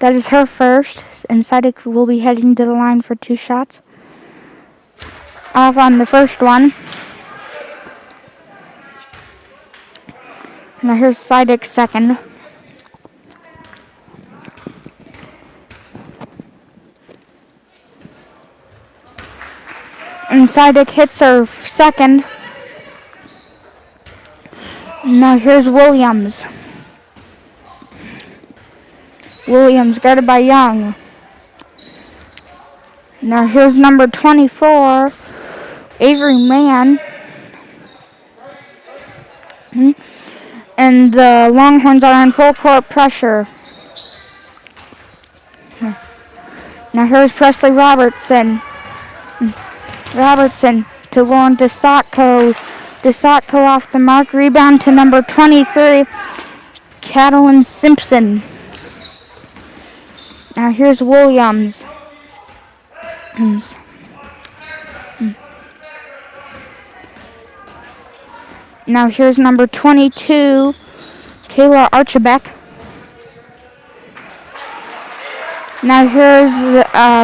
That is her first. And Sidek will be heading to the line for 2 shots. Off on the first one. Now here's Sidek's second. And Sidek hits her second. Now here's Williams. Williams guarded by Young. Now here's number 24, Avery Mann. And the Longhorns are in full court pressure. Now here's Presley Robertson. Robertson to Lauren DeSotco. DeSotco off the mark. Rebound to number 23, Catalyn Simpson. Now here's Williams. Now here's number 22, Kayla Archibek. Now here's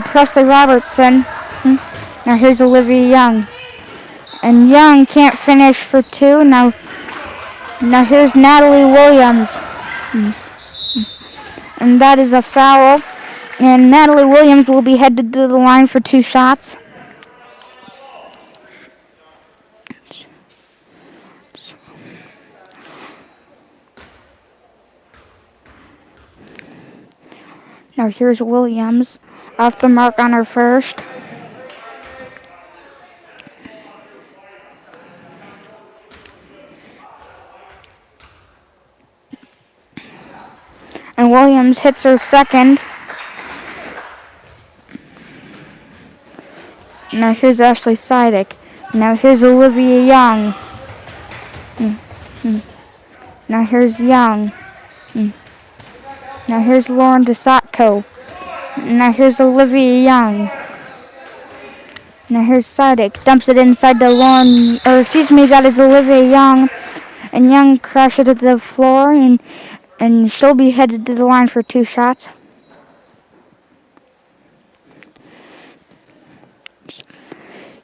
Presley Robertson. Now here's Olivia Young. And Young can't finish for 2. Now here's Natalie Williams. And that is a foul. And Natalie Williams will be headed to the line for 2 shots. Now here's Williams off the mark on her first. And Williams hits her second. Now here's Ashley Sidek. Now here's Olivia Young. Now here's Young. Now here's Lauren DeSotco. Now here's Olivia Young. Now here's Sidek. Dumps it inside to Lauren, that is Olivia Young. And Young crashes to the floor, and she'll be headed to the line for 2 shots.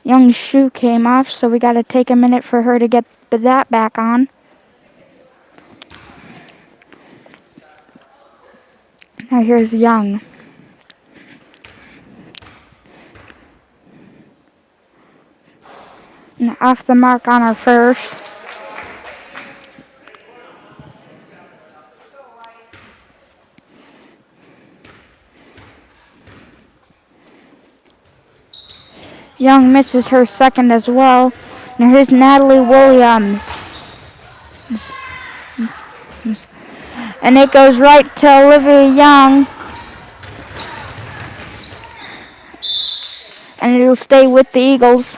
Young's shoe came off, so we got to take a minute for her to get that back on. Now here's Young. And off the mark on her first. Young misses her second as well. Now here's Natalie Williams. And it goes right to Olivia Young. And it'll stay with the Eagles.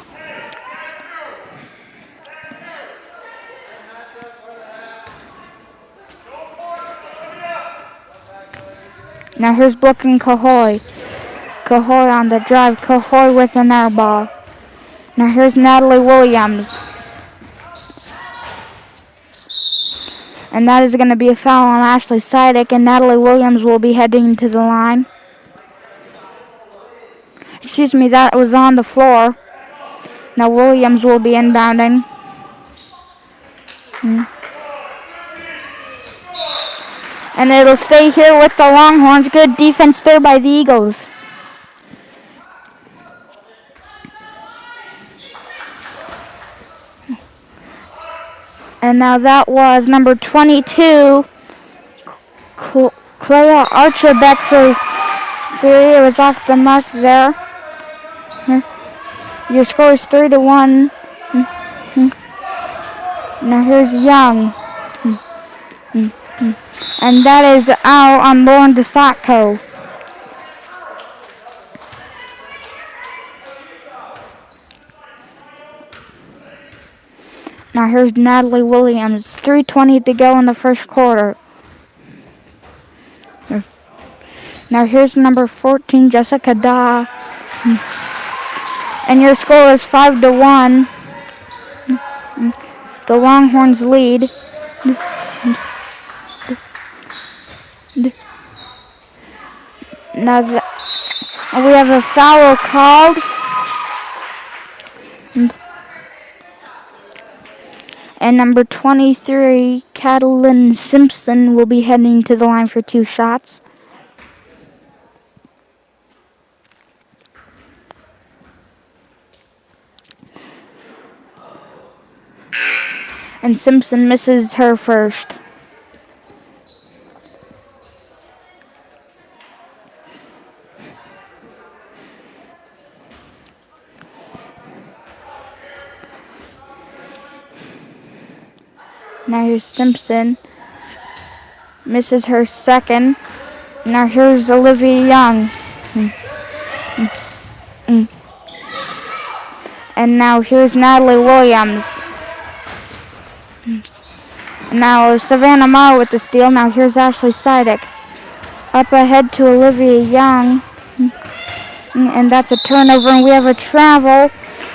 Now here's Brooklyn Cahoy. Cahoy on the drive. Cahoy with an air ball. Now here's Natalie Williams. And that is going to be a foul on Ashley Sidek, and Natalie Williams will be heading to the line. That was on the floor. Now Williams will be inbounding. And it'll stay here with the Longhorns. Good defense there by the Eagles. And now that was number 22, Clea Archer back for 3. It was off the mark there. Your score is 3-1. Now here's Young. And that is out on Lauren DeSatko. Now here's Natalie Williams. 3:20 to go in the first quarter. Now here's number 14, Jessica Daw. And your score is 5-1. The Longhorns lead. Now we have a foul called. And number 23, Catalyn Simpson, will be heading to the line for 2 shots. And Simpson misses her first. Now here's Simpson. Misses her second. Now here's Olivia Young. And now here's Natalie Williams. Now Savannah Marr with the steal. Now here's Ashley Sidek. Up ahead to Olivia Young. And that's a turnover. And we have a travel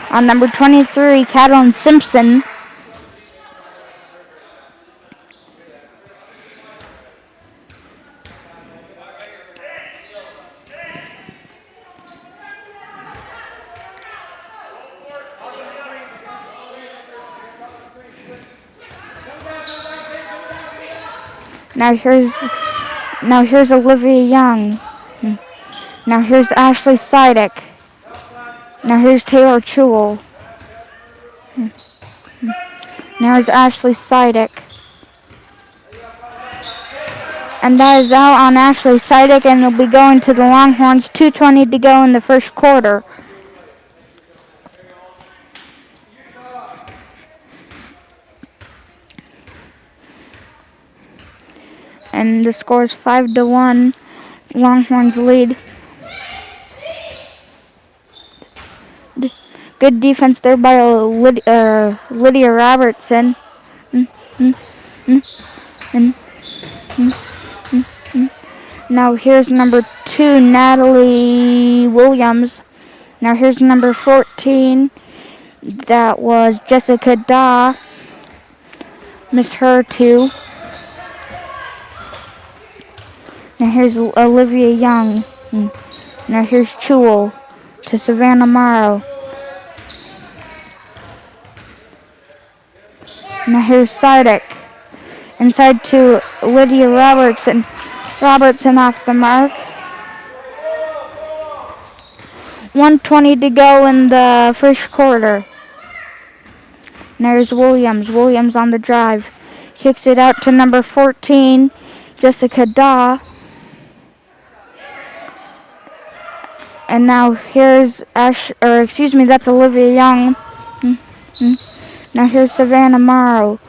on number 23, Catalyn Simpson. Now here's Olivia Young. Now here's Ashley Sidek. Now here's Taylor Chewell. Now here's Ashley Sidek. And that is out on Ashley Sidek, and they'll be going to the Longhorns. 2:20 to go in the first quarter. And the score is 5-1. Longhorns lead. Good defense there by Lydia Robertson. Now here's number 2, Natalie Williams. Now here's number 14. That was Jessica Daw. Missed her too. Now here's Olivia Young. Now here's Chewell to Savannah Morrow. Now here's Sidek. Inside to Lydia Robertson. Robertson off the mark. 1:20 to go in the first quarter. Now here's Williams. Williams on the drive. Kicks it out to number 14, Jessica Daw. And now here's that's Olivia Young. Now here's Savannah Morrow.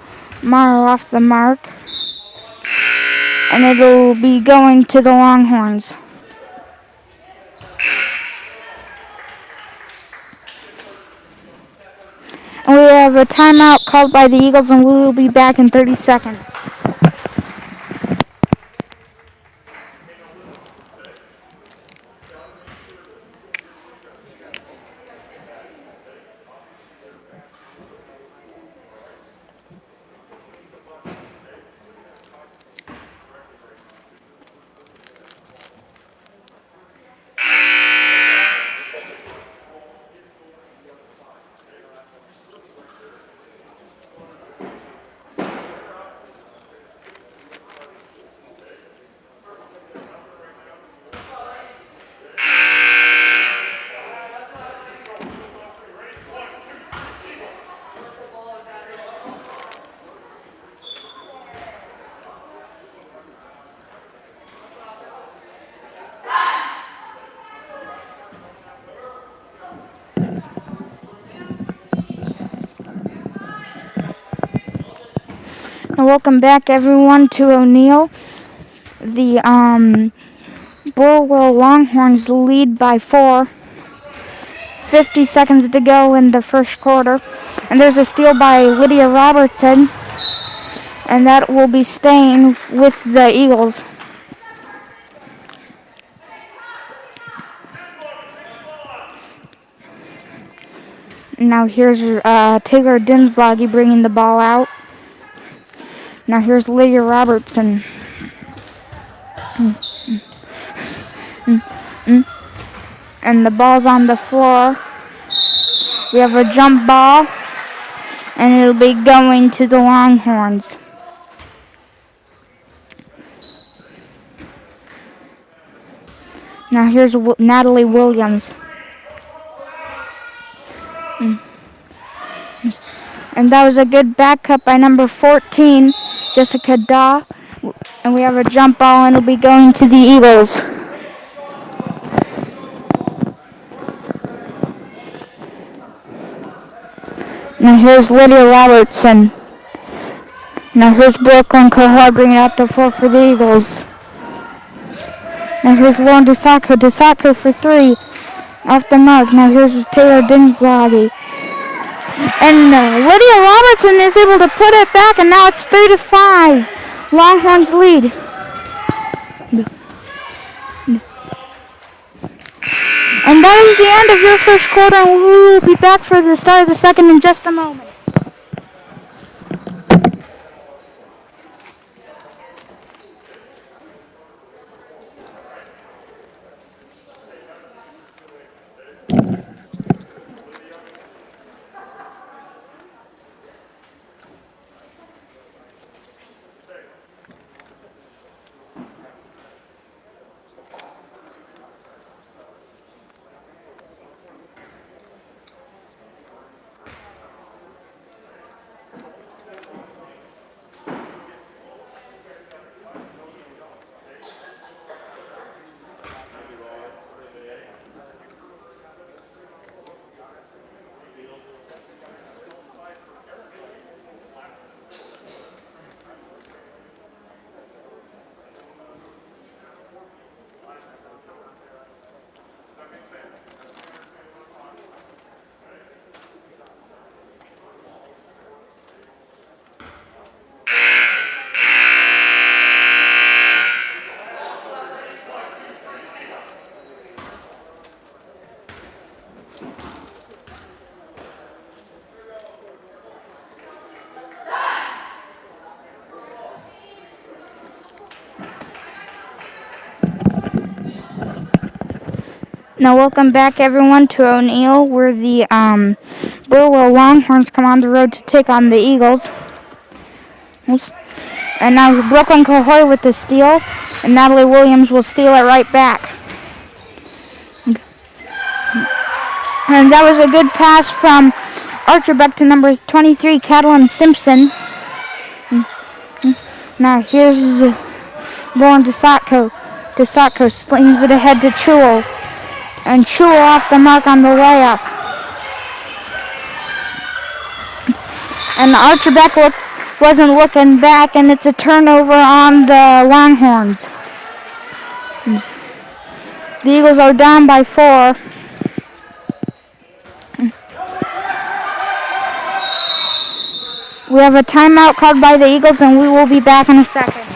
Morrow off the mark. And it'll be going to the Longhorns. And we have a timeout called by the Eagles, and we will be back in 30 seconds. welcome back everyone to O'Neill. The Burwell Longhorns lead by 4. 50 seconds to go in the first quarter. And there's a steal by Lydia Robertson. And that will be staying with the Eagles. Now here's Taylor Dinslage bringing the ball out. Now here's Lydia Robertson. And the ball's on the floor. We have a jump ball. And it'll be going to the Longhorns. Now here's Natalie Williams. And that was a good back cut by number 14, Jessica Daw. And we have a jump ball and it'll be going to the Eagles. Now here's Lydia Robertson. Now here's Brooklyn Cohart bringing out the floor for the Eagles. Now here's Lauren DeSacco. DeSacco for 3. Off the mark. Now here's Taylor Dinslage. And Lydia Robertson is able to put it back, and now it's 3-5. Longhorns lead. And that is the end of your first quarter, and we will be back for the start of the second in just a moment. Now welcome back everyone to O'Neill, where the Burwell Longhorns come on the road to take on the Eagles. And now Brooklyn Cohoy with the steal, and Natalie Williams will steal it right back. And that was a good pass from Archerbeck to number 23, Catalin Simpson. Now here's Lauren DeSacco. DeSacco slings it ahead to Chewell. And Chewell off the mark on the layup. And Archerbeck wasn't looking back, and it's a turnover on the Longhorns. The Eagles are down by 4. We have a timeout called by the Eagles, and we will be back in a second.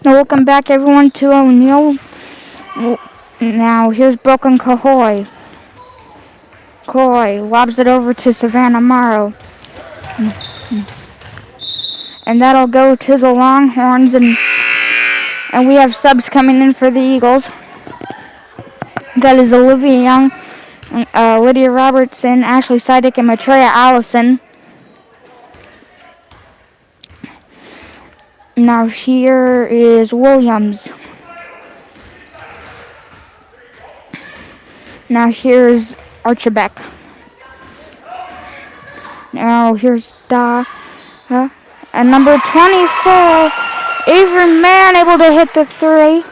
Now welcome back everyone to O'Neill. Now here's Brooklyn Cohoy. Coy lobs it over to Savannah Morrow. And that'll go to the Longhorns, and we have subs coming in for the Eagles. That is Olivia Young, Lydia Robertson, Ashley Sidick, and Matreya Allison. Now here is Williams. Now here's Archibek. Now here's and number 24, Avery Mann, able to hit the 3.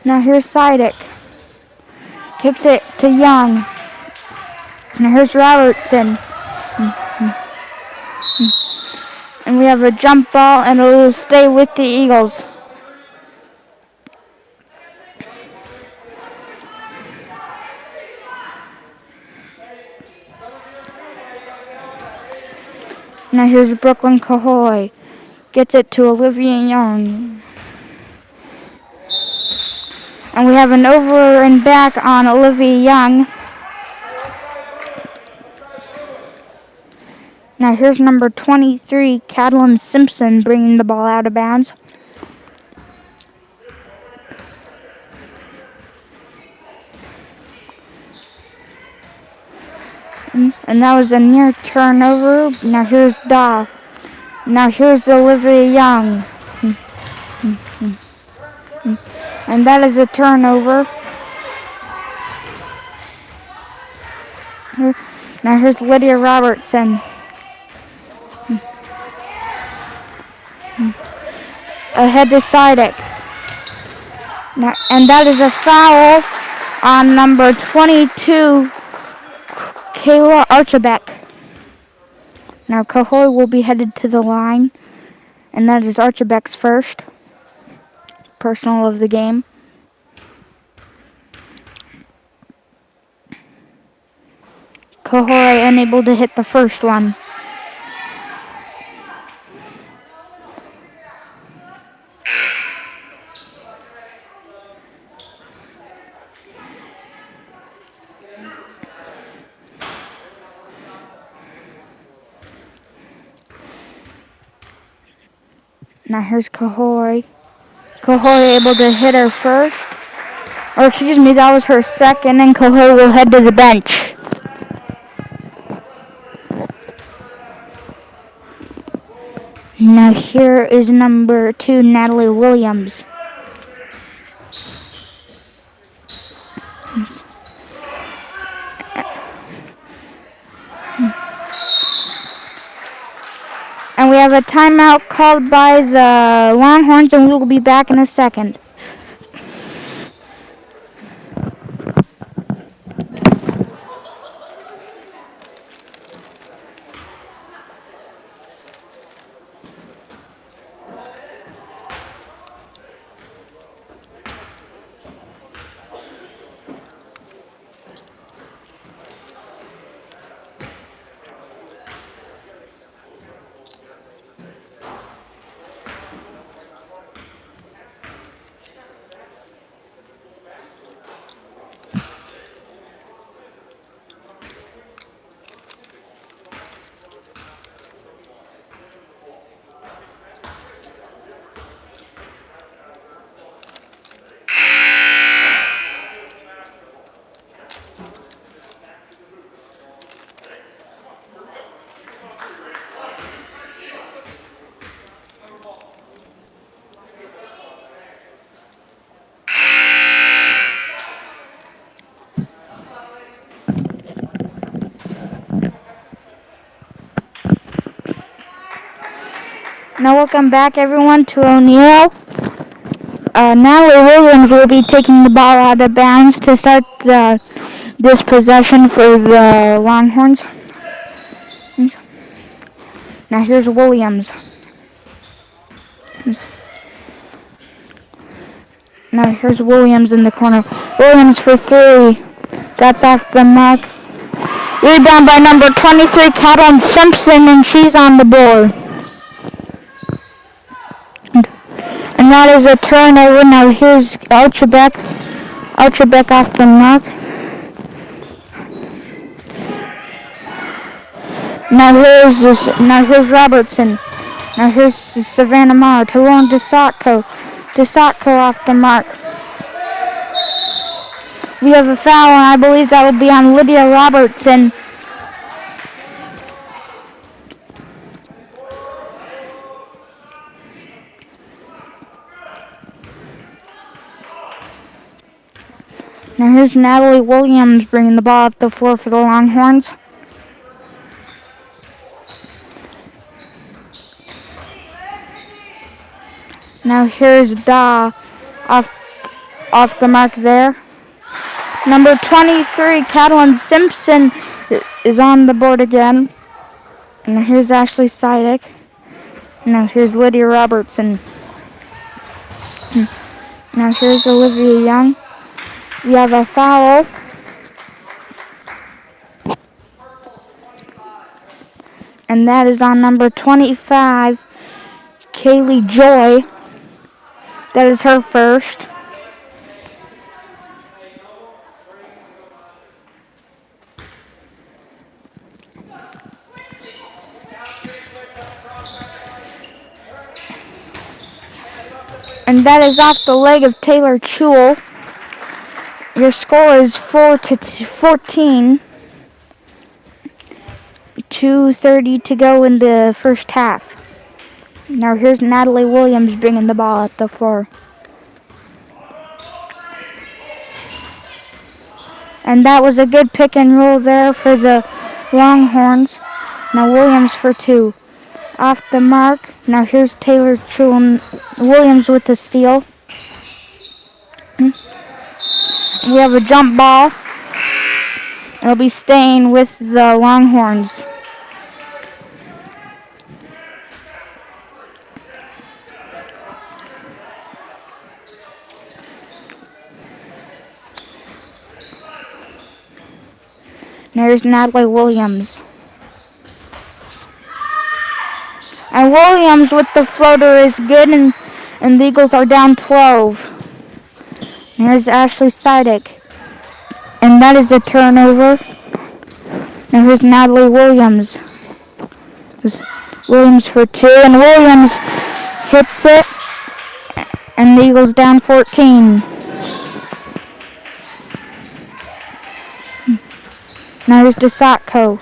Now here's Sidick. Kicks it to Young. Now here's Robertson. And we have a jump ball, and it will stay with the Eagles. Now here's Brooklyn Cahoy. Gets it to Olivia Young. And we have an over and back on Olivia Young. Now here's number 23, Catalyn Simpson, bringing the ball out of bounds. And that was a near turnover. Now here's Daw. Now here's Olivia Young. And that is a turnover. Now here's Lydia Robertson. Ahead to Sidick. Now, and that is a foul on number 22, Kayla Archibek. Now Cahoy will be headed to the line, and that is Archibek's first personal of the game. Cahoy unable to hit the first one. Now here's Cahoy. Cahoy able to hit her first. Or excuse me, that was her second, and Cahoy will head to the bench. Now here is number 2, Natalie Williams. And we have a timeout called by the Longhorns, and we will be back in a second. Now welcome back everyone to O'Neill. Natalie Williams will be taking the ball out of bounds to start this possession for the Longhorns. Now here's Williams. Now here's Williams in the corner. Williams for 3. That's off the mark. Rebound by number 23, Catalyn Simpson, and she's on the board. And that is a turnover. Now here's Archibek. Archibek off the mark. Now here's Robertson. Now here's Savannah Mara to Lauren DeSotko. DeSotko off the mark. We have a foul, and I believe that will be on Lydia Robertson. Now here's Natalie Williams bringing the ball up the floor for the Longhorns. Now here's Daw off the mark there. Number 23, Catalin Simpson is on the board again. Now here's Ashley Sidek. Now here's Lydia Robertson. Now here's Olivia Young. We have a foul. And that is on number 25, Kaylee Joy. That is her first. And that is off the leg of Taylor Chewell. Your score is 4-14. 2:30 to go in the first half. Now here's Natalie Williams bringing the ball at the floor. And that was a good pick and roll there for the Longhorns. Now Williams for two. Off the mark. Now here's Taylor Chewell. Williams with the steal. We have a jump ball. It'll be staying with the Longhorns. There's Natalie Williams. And Williams with the floater is good, and the Eagles are down 12. There's Ashley Sidek. And that is a turnover. Now here's Natalie Williams. Williams for two, and Williams hits it. And the Eagles down 14. Now here's DeSotko.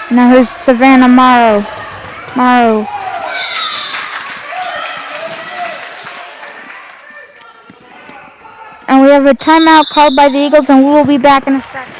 Now here's Savannah Morrow. And we have a timeout called by the Eagles, and we will be back in a second.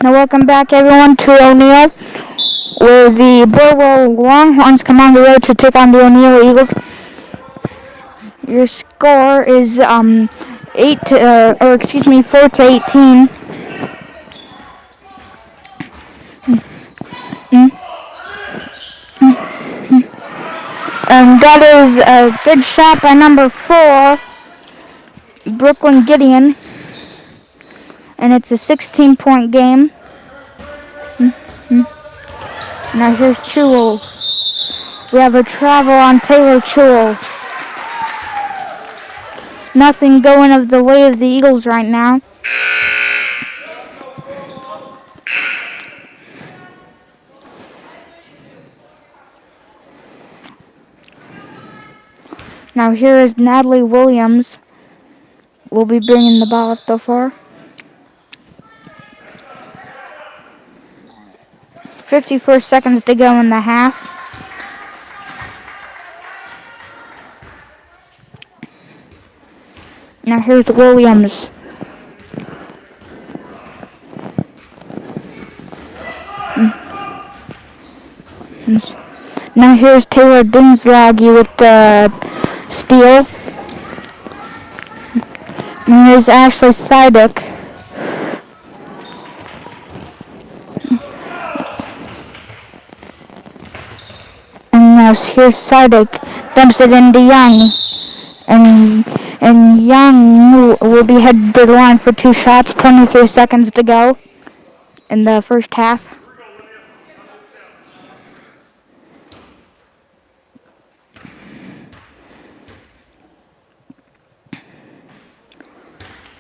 Now welcome back everyone to O'Neill, where the Burwell Longhorns come on the road to take on the O'Neill Eagles. Your score is 4-18. And that is a good shot by number 4, Brooklyn Gideon. And it's a 16-point game. Now here's Chewell. We have a travel on Taylor Chewell. nothing going of the way of the Eagles right now. Now here is Natalie Williams. Will be bringing the ball up the floor. 54 seconds to go in the half. Now here's Williams. Now here's Taylor Dinslaggy with the steal. And here's Ashley Seidek. And now here's Seidek. Dumps it into Young. And Young will be headed to the line for 2 shots. 23 seconds to go in the first half.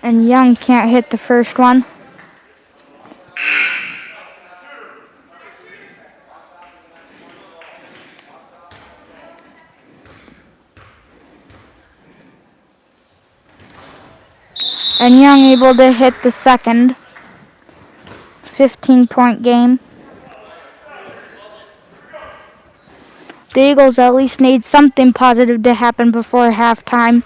And Young can't hit the first one. And Young able to hit the second. 15-point game. The Eagles at least need something positive to happen before halftime.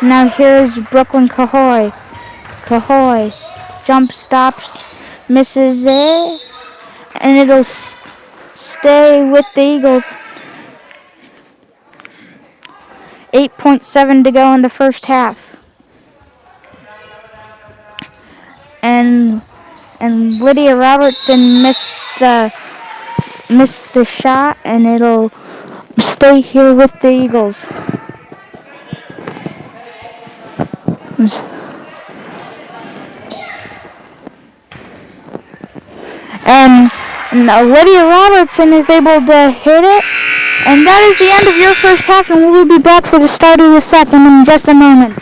Now here's Brooklyn Cahoy. Cahoy jump stops, misses it, and it'll stay with the Eagles. 8.7 to go in the first half. And Lydia Robertson missed the shot, and it'll stay here with the Eagles. And Lydia Robertson is able to hit it. And that is the end of your first half, and we'll be back for the start of the second in just a moment.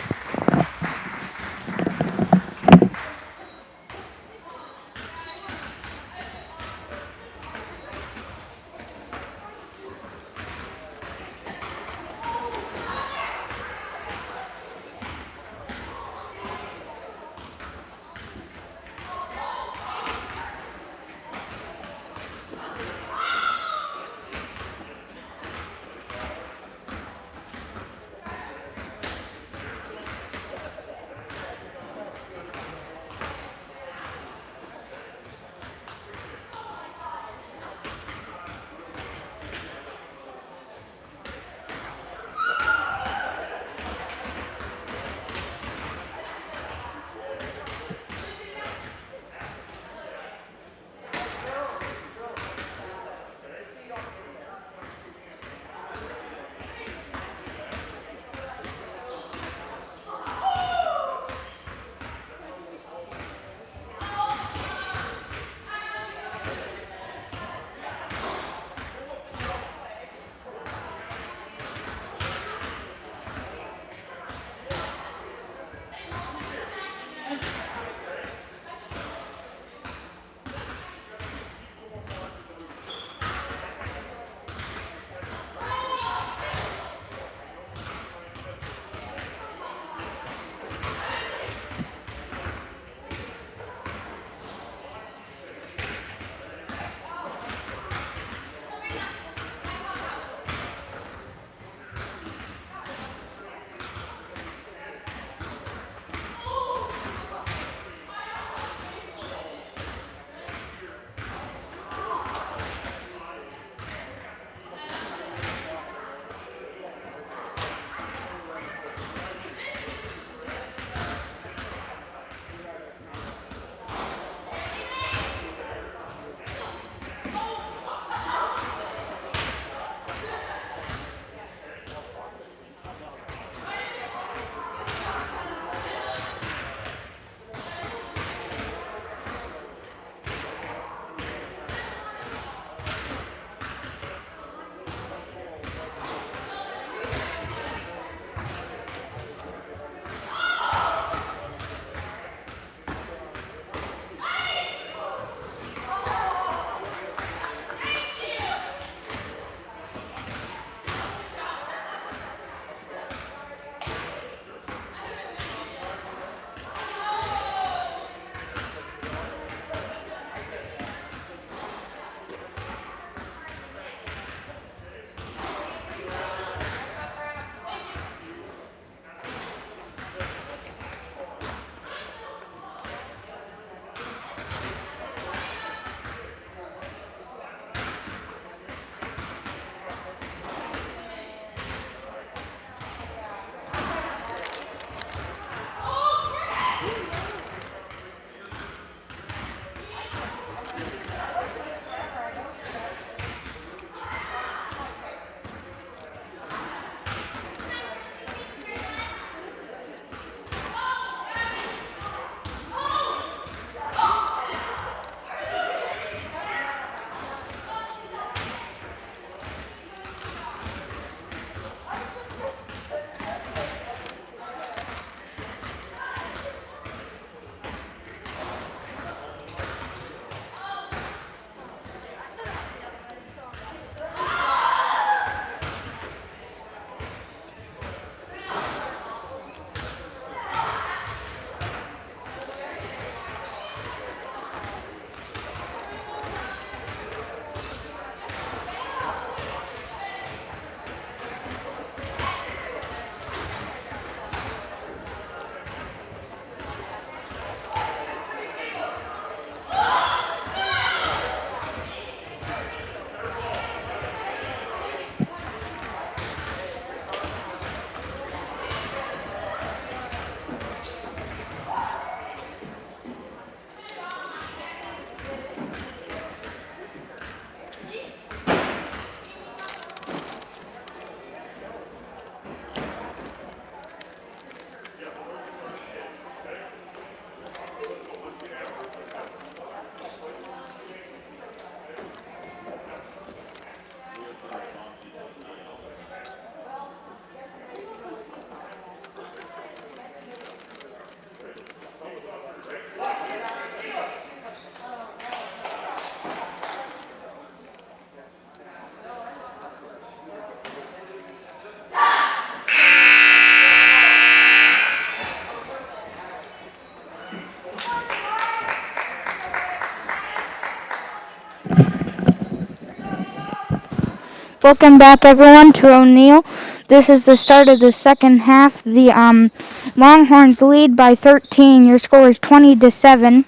Welcome back, everyone, to O'Neill. This is the start of the second half. The Longhorns lead by 13. Your score is 20-7.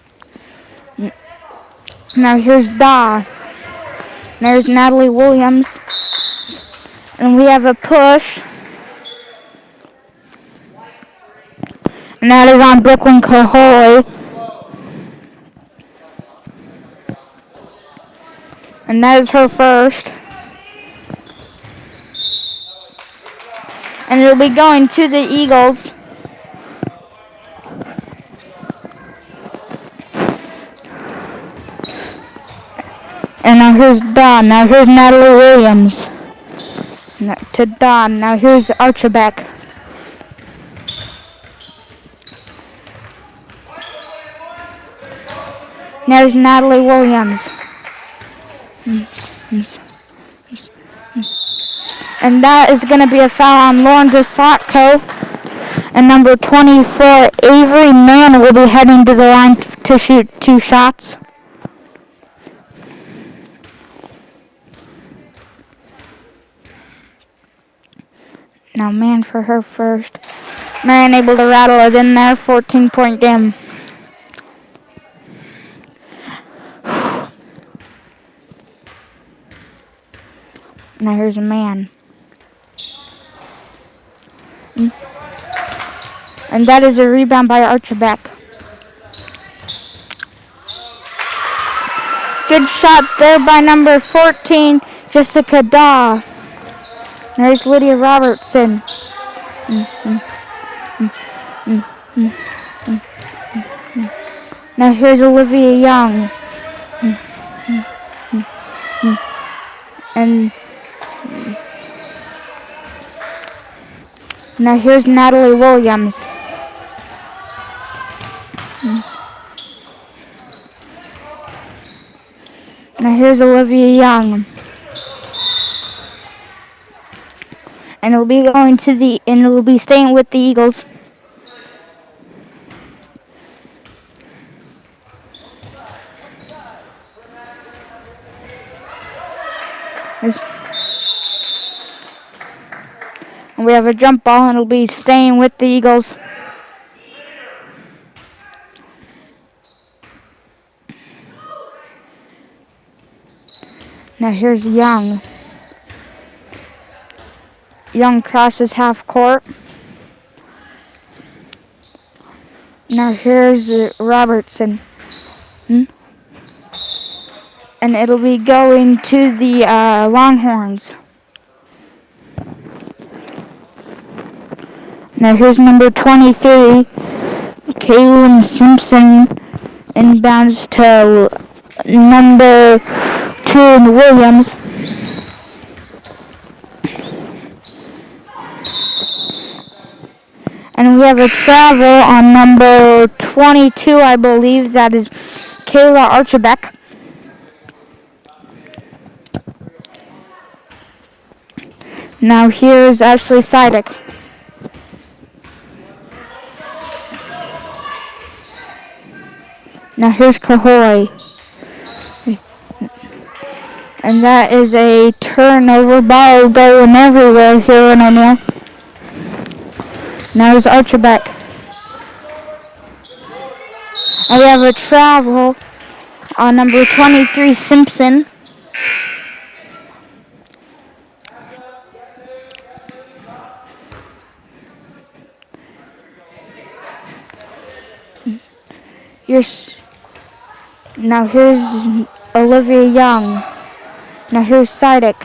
Now here's Da. There's Natalie Williams. And we have a push. And that is on Brooklyn Cahoy. And that is her first. And it'll be going to the Eagles. And now here's Dawn. Now here's Natalie Williams. To Dawn. Now here's Archibald. There's Natalie Williams. And that is going to be a foul on Lauren DeSotko. And number 24, Avery Mann, will be heading to the line to shoot 2 shots. Now Mann for her first. Mann able to rattle it in there, 14-point game. Now here's a man. And that is a rebound by Archibald. Good shot there by number 14, Jessica Daw. There's Lydia Robertson. Now here's Olivia Young. And now here's Natalie Williams. Now here's Olivia Young. And it'll be going to it'll be staying with the Eagles. And we have a jump ball, and it'll be staying with the Eagles. Now here's Young. Young crosses half court. Now here's Robertson. And it'll be going to the Longhorns. Now here's number 23, Kaylin Simpson, inbounds to number 2, Williams. And we have a travel on number 22, I believe. That is Kayla Archibald. Now here's Ashley Sidick. Now here's Cahoy. And that is a turnover, ball going everywhere here in O'Neill. Now here's Archibald. And we have a travel on number 23, Simpson. Now here's Olivia Young. Now here's Sidick.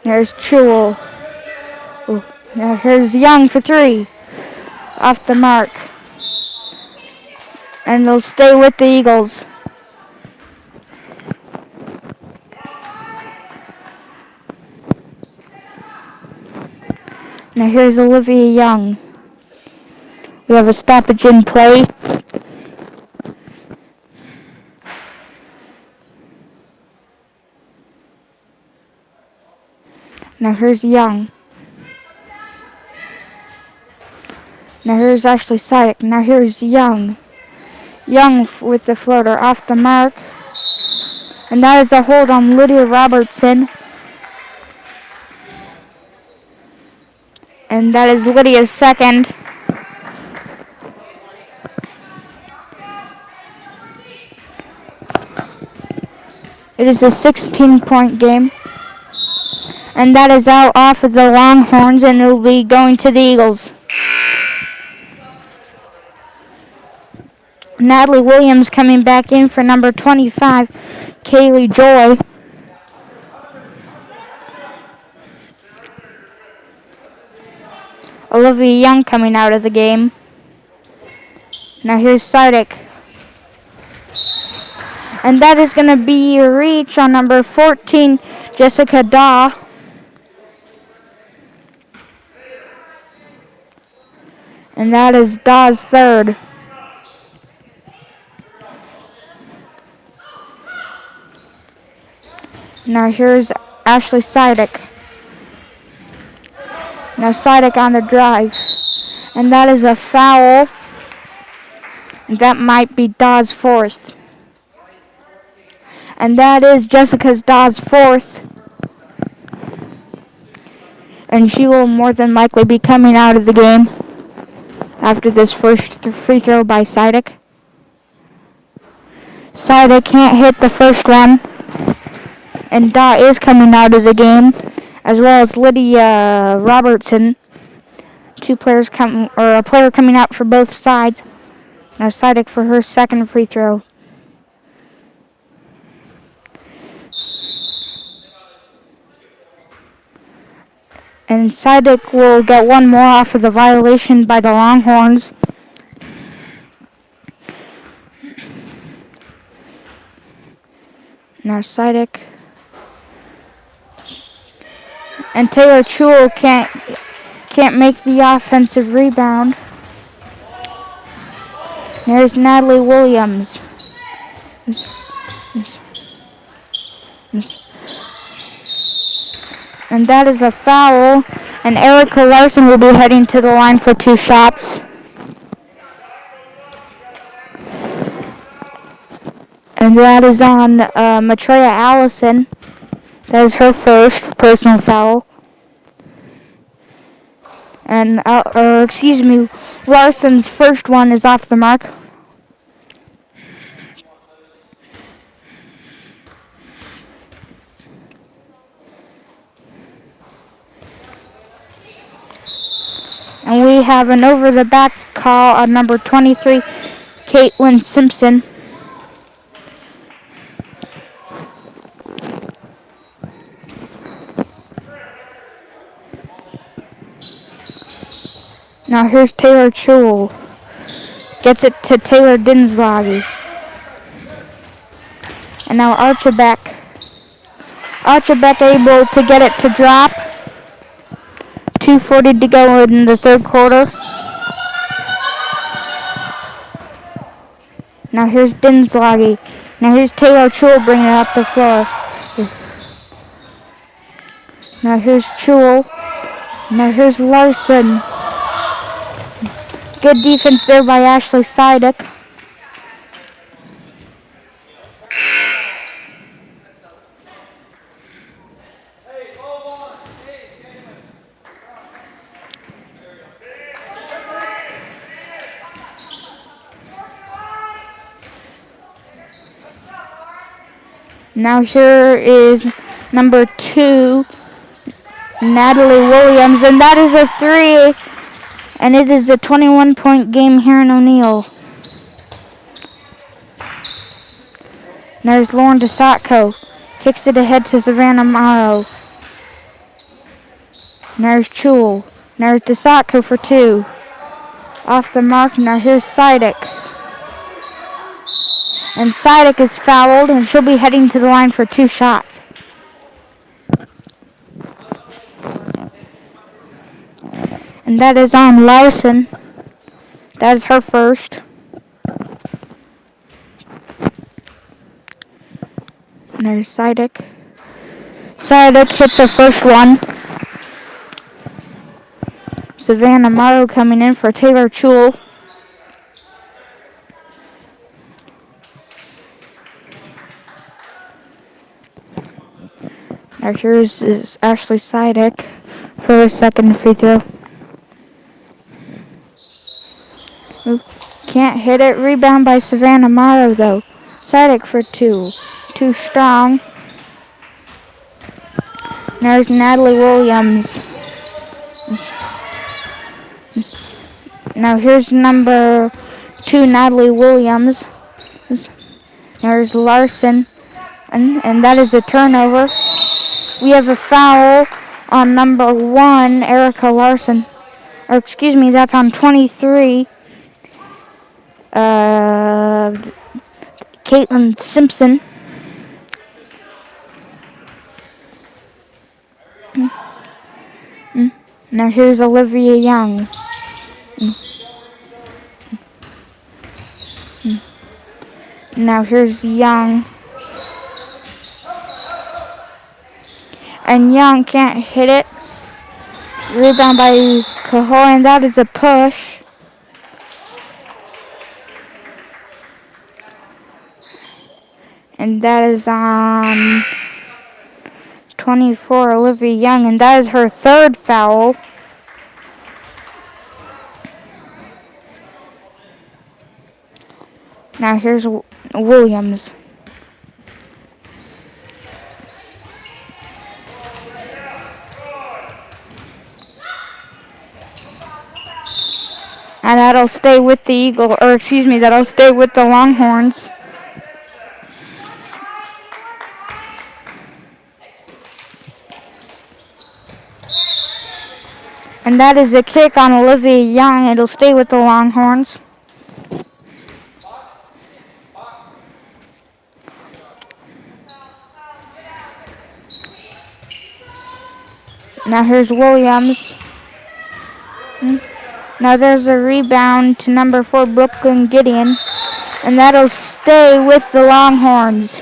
There's Chewell. Ooh. Now here's Young for 3. Off the mark. And they'll stay with the Eagles. Now here's Olivia Young. We have a stoppage in play. Now here's Young. Now here's Ashley Sidick. Now here's Young. Young with the floater off the mark. And that is a hold on Lydia Robertson. And that is Lydia's second. It is a 16-point game. And that is out off of the Longhorns, and it will be going to the Eagles. Natalie Williams coming back in for number 25, Kaylee Joy. Olivia Young coming out of the game. Now here's Sidic. And that is going to be a reach on number 14, Jessica Daw. And that is Daw's third. Now here's Ashley Sidic. Now Sidic on the drive. And that is a foul. And that might be Daw's fourth. And that is Jessica's Daw's fourth. And she will more than likely be coming out of the game after this first free throw by Sidic. Sidic can't hit the first one. And Daw is coming out of the game, as well as Lydia Robertson. A player coming out for both sides. Now Sidic for her second free throw. And Sidic will get one more off of the violation by the Longhorns. Now Sidic. And Taylor Chewell can't make the offensive rebound. There's Natalie Williams. And that is a foul. And Erica Larson will be heading to the line for 2 shots. And that is on Matreya Allison. That is her first personal foul. And, Larson's first one is off the mark. And we have an over-the-back call on number 23, Caitlin Simpson. Now here's Taylor Chewell. Gets it to Taylor Dinslage. And now Archibek. Archibek able to get it to drop. 2:40 to go in the third quarter. Now here's Dinslage. Now here's Taylor Chewell bringing it up the floor. Now here's Chewell. Now here's Larson. Good defense there by Ashley Sidic. Now here is number 2, Natalie Williams, and that is a 3. And it is a 21-point game here in O'Neill. There's Lauren DeSatko. Kicks it ahead to Savannah Morrow. There's Chewell. There's DeSatko for 2. Off the mark. Now here's Sidic. And Sidic is fouled, and she'll be heading to the line for 2 shots. And that is on Larson. That is her first. And there's Sidic. Sidic hits her first one. Savannah Morrow coming in for Taylor Chewell. Now here's Ashley Sidek for a second free throw. Oop, can't hit it. Rebound by Savannah Morrow though. Sidek for two. Too strong. There's Natalie Williams. Now here's number 2, Natalie Williams. There's Larson. And that is a turnover. We have a foul on number 1, Erica Larson. Or excuse me, that's on 23. Caitlin Simpson. Now here's Olivia Young. Now here's Young. And Young can't hit it. Rebound by Cahoy, and that is a push. And that is on 24, Olivia Young, and that is her third foul. Now here's Williams. And that'll stay with the Eagle, or excuse me, that'll stay with the Longhorns. And that is a kick on Olivia Young. It'll stay with the Longhorns. Now here's Williams. Now there's a rebound to number 4, Brooklyn Gideon. And that'll stay with the Longhorns.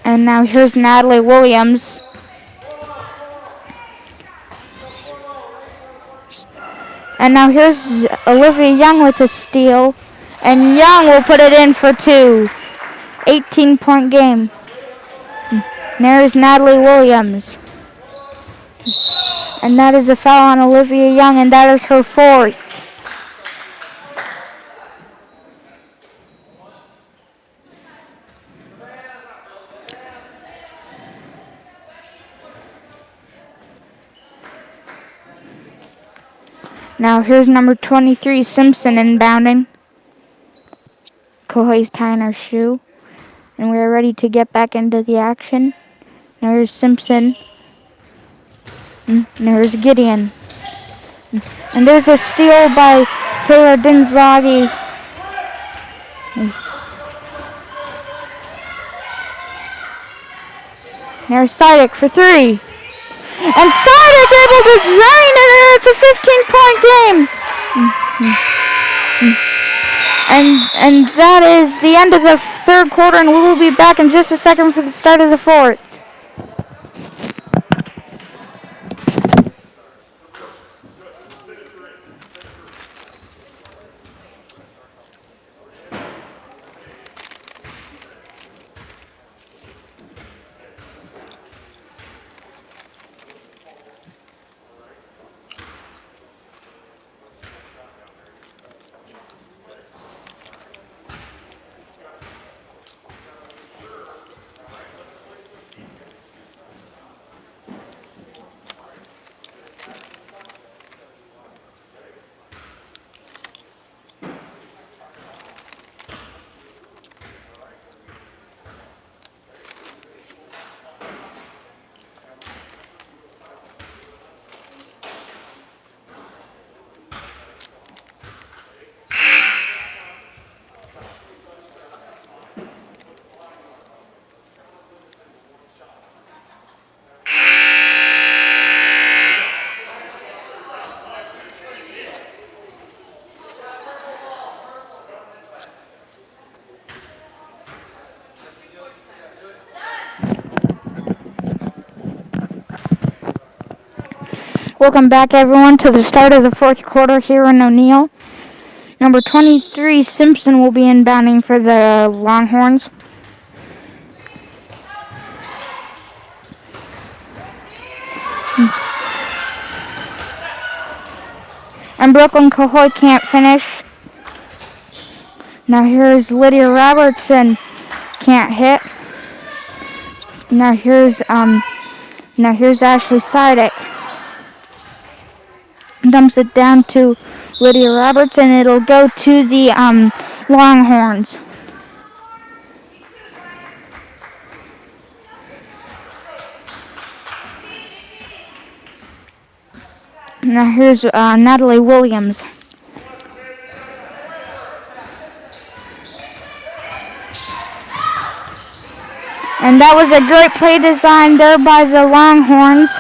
And now here's Natalie Williams. And now here's Olivia Young with a steal. And Young will put it in for 2. 18-point game. There's Natalie Williams. And that is a foul on Olivia Young, and that is her 4th. Now here's number 23, Simpson, inbounding. Kohei's tying her shoe. And we're ready to get back into the action. Now here's Simpson. And there's Gideon. And there's a steal by Taylor Dinslagi. There's Sidek for 3. And Sidek able to drain it, and it's a 15-point game. And that is the end of the third quarter, and we will be back in just a second for the start of the fourth. Welcome back, everyone, to the start of the fourth quarter here in O'Neill. Number 23, Simpson, will be inbounding for the Longhorns. And Brooklyn Cahoy can't finish. Now here's Lydia Robertson, can't hit. Now here's Ashley Sidek. Dumps it down to Lydia Robertson. It'll go to the Longhorns. Now here's Natalie Williams. And that was a great play design there by the Longhorns.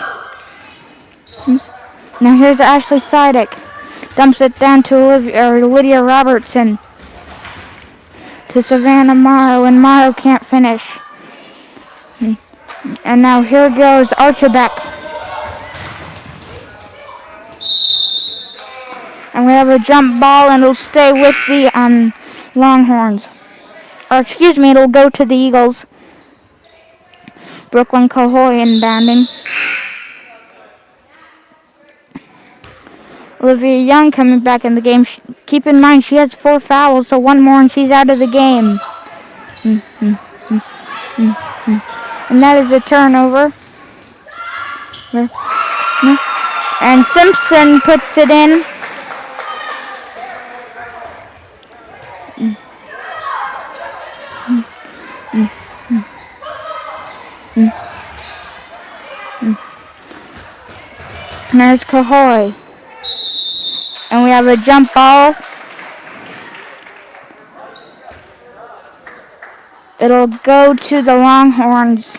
Now here's Ashley Sidek. Dumps it down to Lydia Robertson. To Savannah Morrow, and Morrow can't finish. And now here goes Archibald. And we have a jump ball, and it'll stay with the Longhorns. Or excuse me, it'll go to the Eagles. Brooklyn Cahoy inbounding. Olivia Young coming back in the game. Keep in mind, she has 4 fouls, so one more and she's out of the game. And that is a turnover. And Simpson puts it in. And there's Cahoy. And we have a jump ball. It'll go to the Longhorns.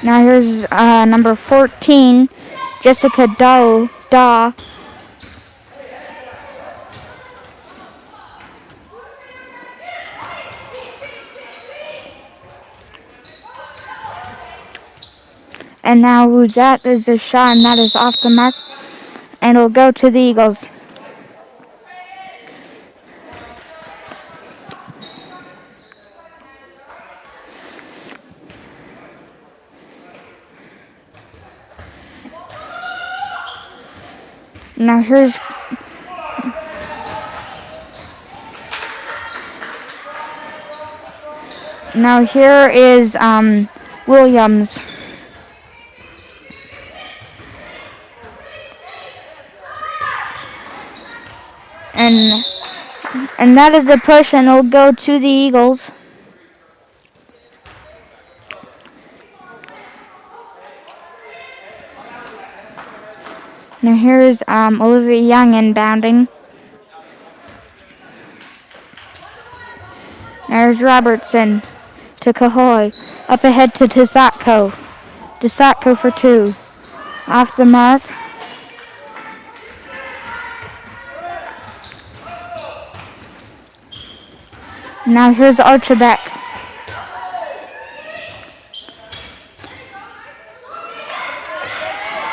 Now here's number 14, Jessica Daw. And now that is a shot, and that is off the mark. And it'll go to the Eagles. Now here is Williams. And that is a push, and it'll go to the Eagles. Now here's Olivia Young inbounding. There's Robertson to Cahoy. Up ahead to Tisotko. Tisotko for 2. Off the mark. Now here's Archibald.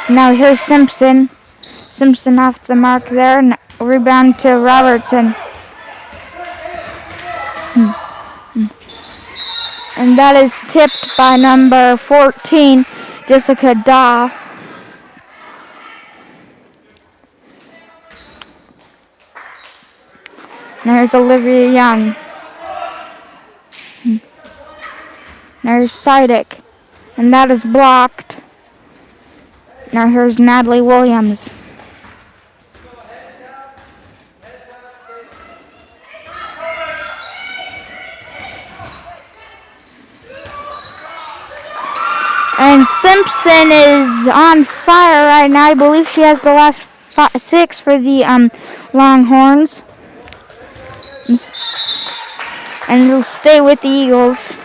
Now here's Simpson. Simpson off the mark there. Rebound to Robertson. And that is tipped by number 14, Jessica Daw. Now here's Olivia Young. There's Sidek, and that is blocked. Now here's Natalie Williams. And Simpson is on fire right now. I believe she has the last 6 for the Longhorns. And it'll stay with the Eagles.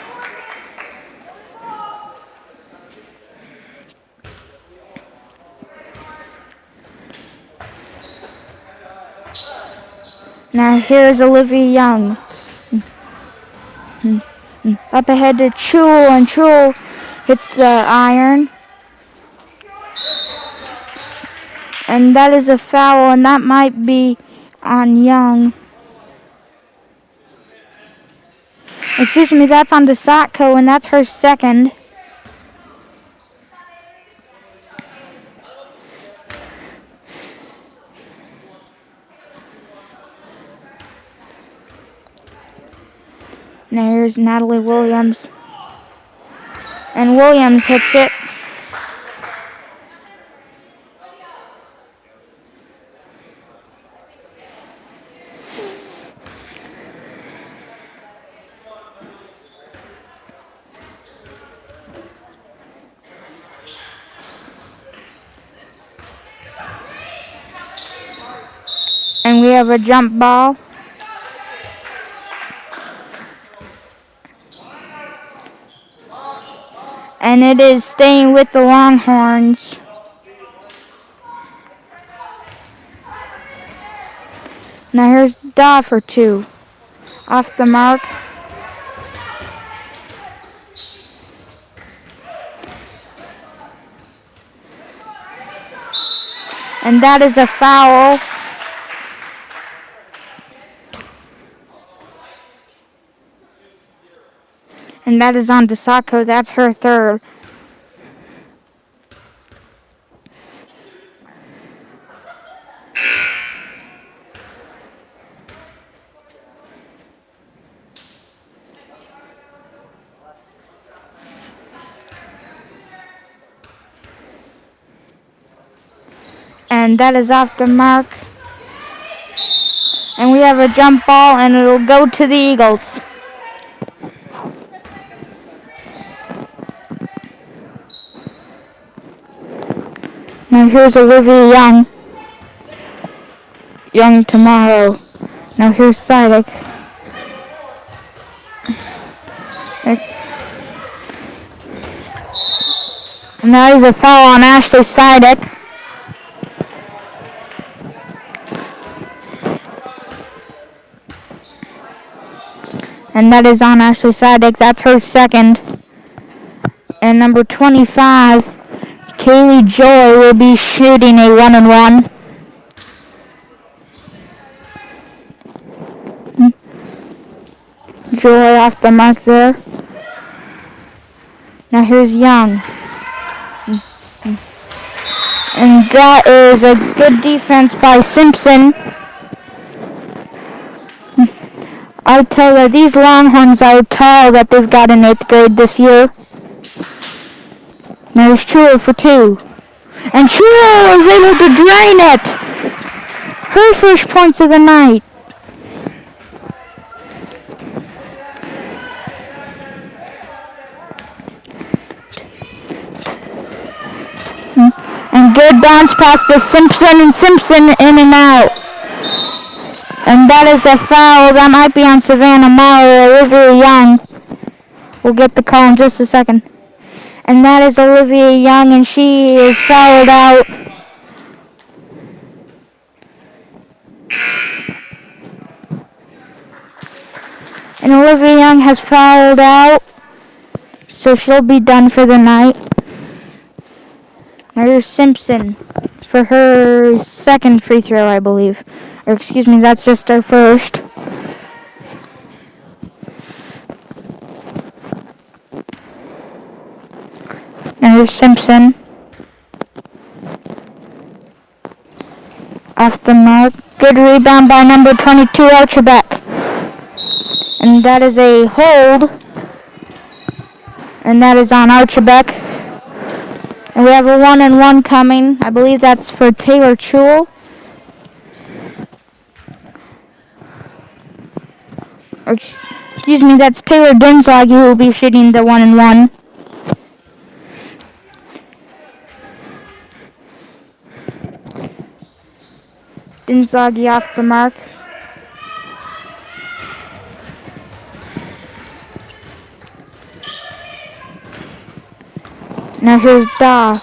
Now here's Olivia Young. Up ahead to Chul, and Chul hits the iron. And that is a foul, and that might be on Young. Excuse me, that's on DeSatko, and that's her second. Now here's Natalie Williams. And Williams hits it. And we have a jump ball. And it is staying with the Longhorns. Now here's Daw for two. Off the mark. And that is a foul. And that is on DeSatko. That's her third. And that is off the mark. And we have a jump ball, and it'll go to the Eagles. Now here's Olivia Young. Young tomorrow. Now here's Sidek. And that is a foul on Ashley Sidek. And that is on Ashley Sidek. That's her second. And number 25, Kaylee Joy, will be shooting a 1-and-1. Joy off the mark there. Now here's Young. And that is a good defense by Simpson. I tell you, these Longhorns are tall that they've got in 8th grade this year. Now here's Chua for two. And Chua is able to drain it. Her first points of the night. And good bounce pass to Simpson, and Simpson in and out. And that is a foul. That might be on Savannah Mauer. Olivia Young. We'll get the call in just a second. And that is Olivia Young, and she is fouled out. And Olivia Young has fouled out, so she'll be done for the night. Now here's Simpson for her second free throw, I believe. Or excuse me, that's just her first. Now here's Simpson. Off the mark. Good rebound by number 22, Archibek. And that is a hold. And that is on Archibek. And we have a 1-and-1 coming. I believe that's for Taylor Chul. Or, excuse me, that's Taylor Dinzog who will be shooting the 1-and-1. Dinzoggy off the mark. Now here's Daw.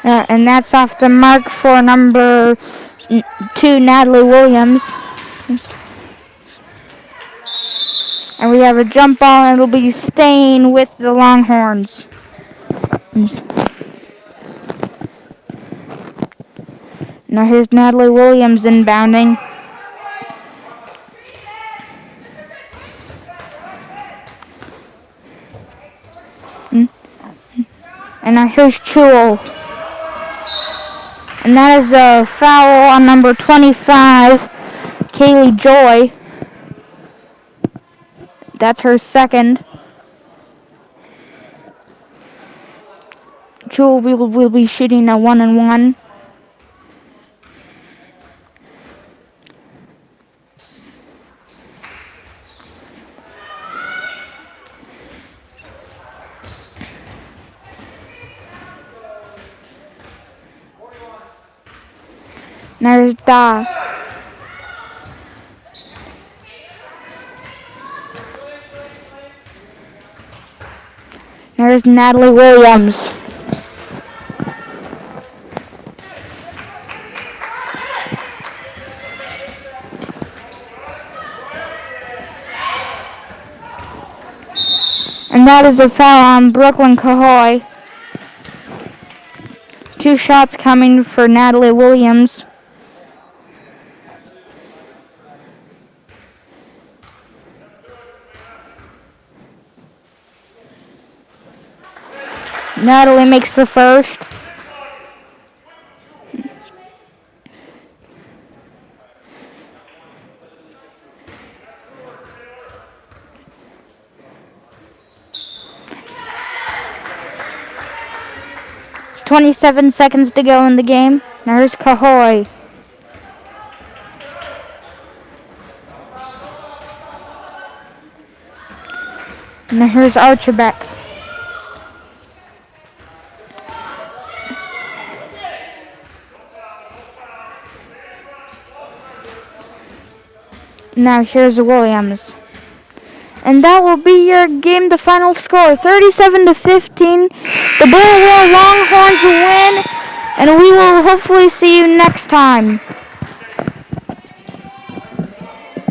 And that's off the mark for number 2, Natalie Williams. And we have a jump ball, and it'll be staying with the Longhorns. Now here's Natalie Williams inbounding. And now here's Chewell. And that is a foul on number 25, Kaylee Joy. That's her second. Chewell will be shooting a 1-and-1. There's Da. There's Natalie Williams. And that is a foul on Brooklyn Cahoy. 2 shots coming for Natalie Williams. Natalie makes the first. "27 seconds to go in the game. There's Cahoy. And here's Archerbeck. Now here's Williams. And that will be your game. The final score, 37-15. The Burwell Longhorns win, and we will hopefully see you next time.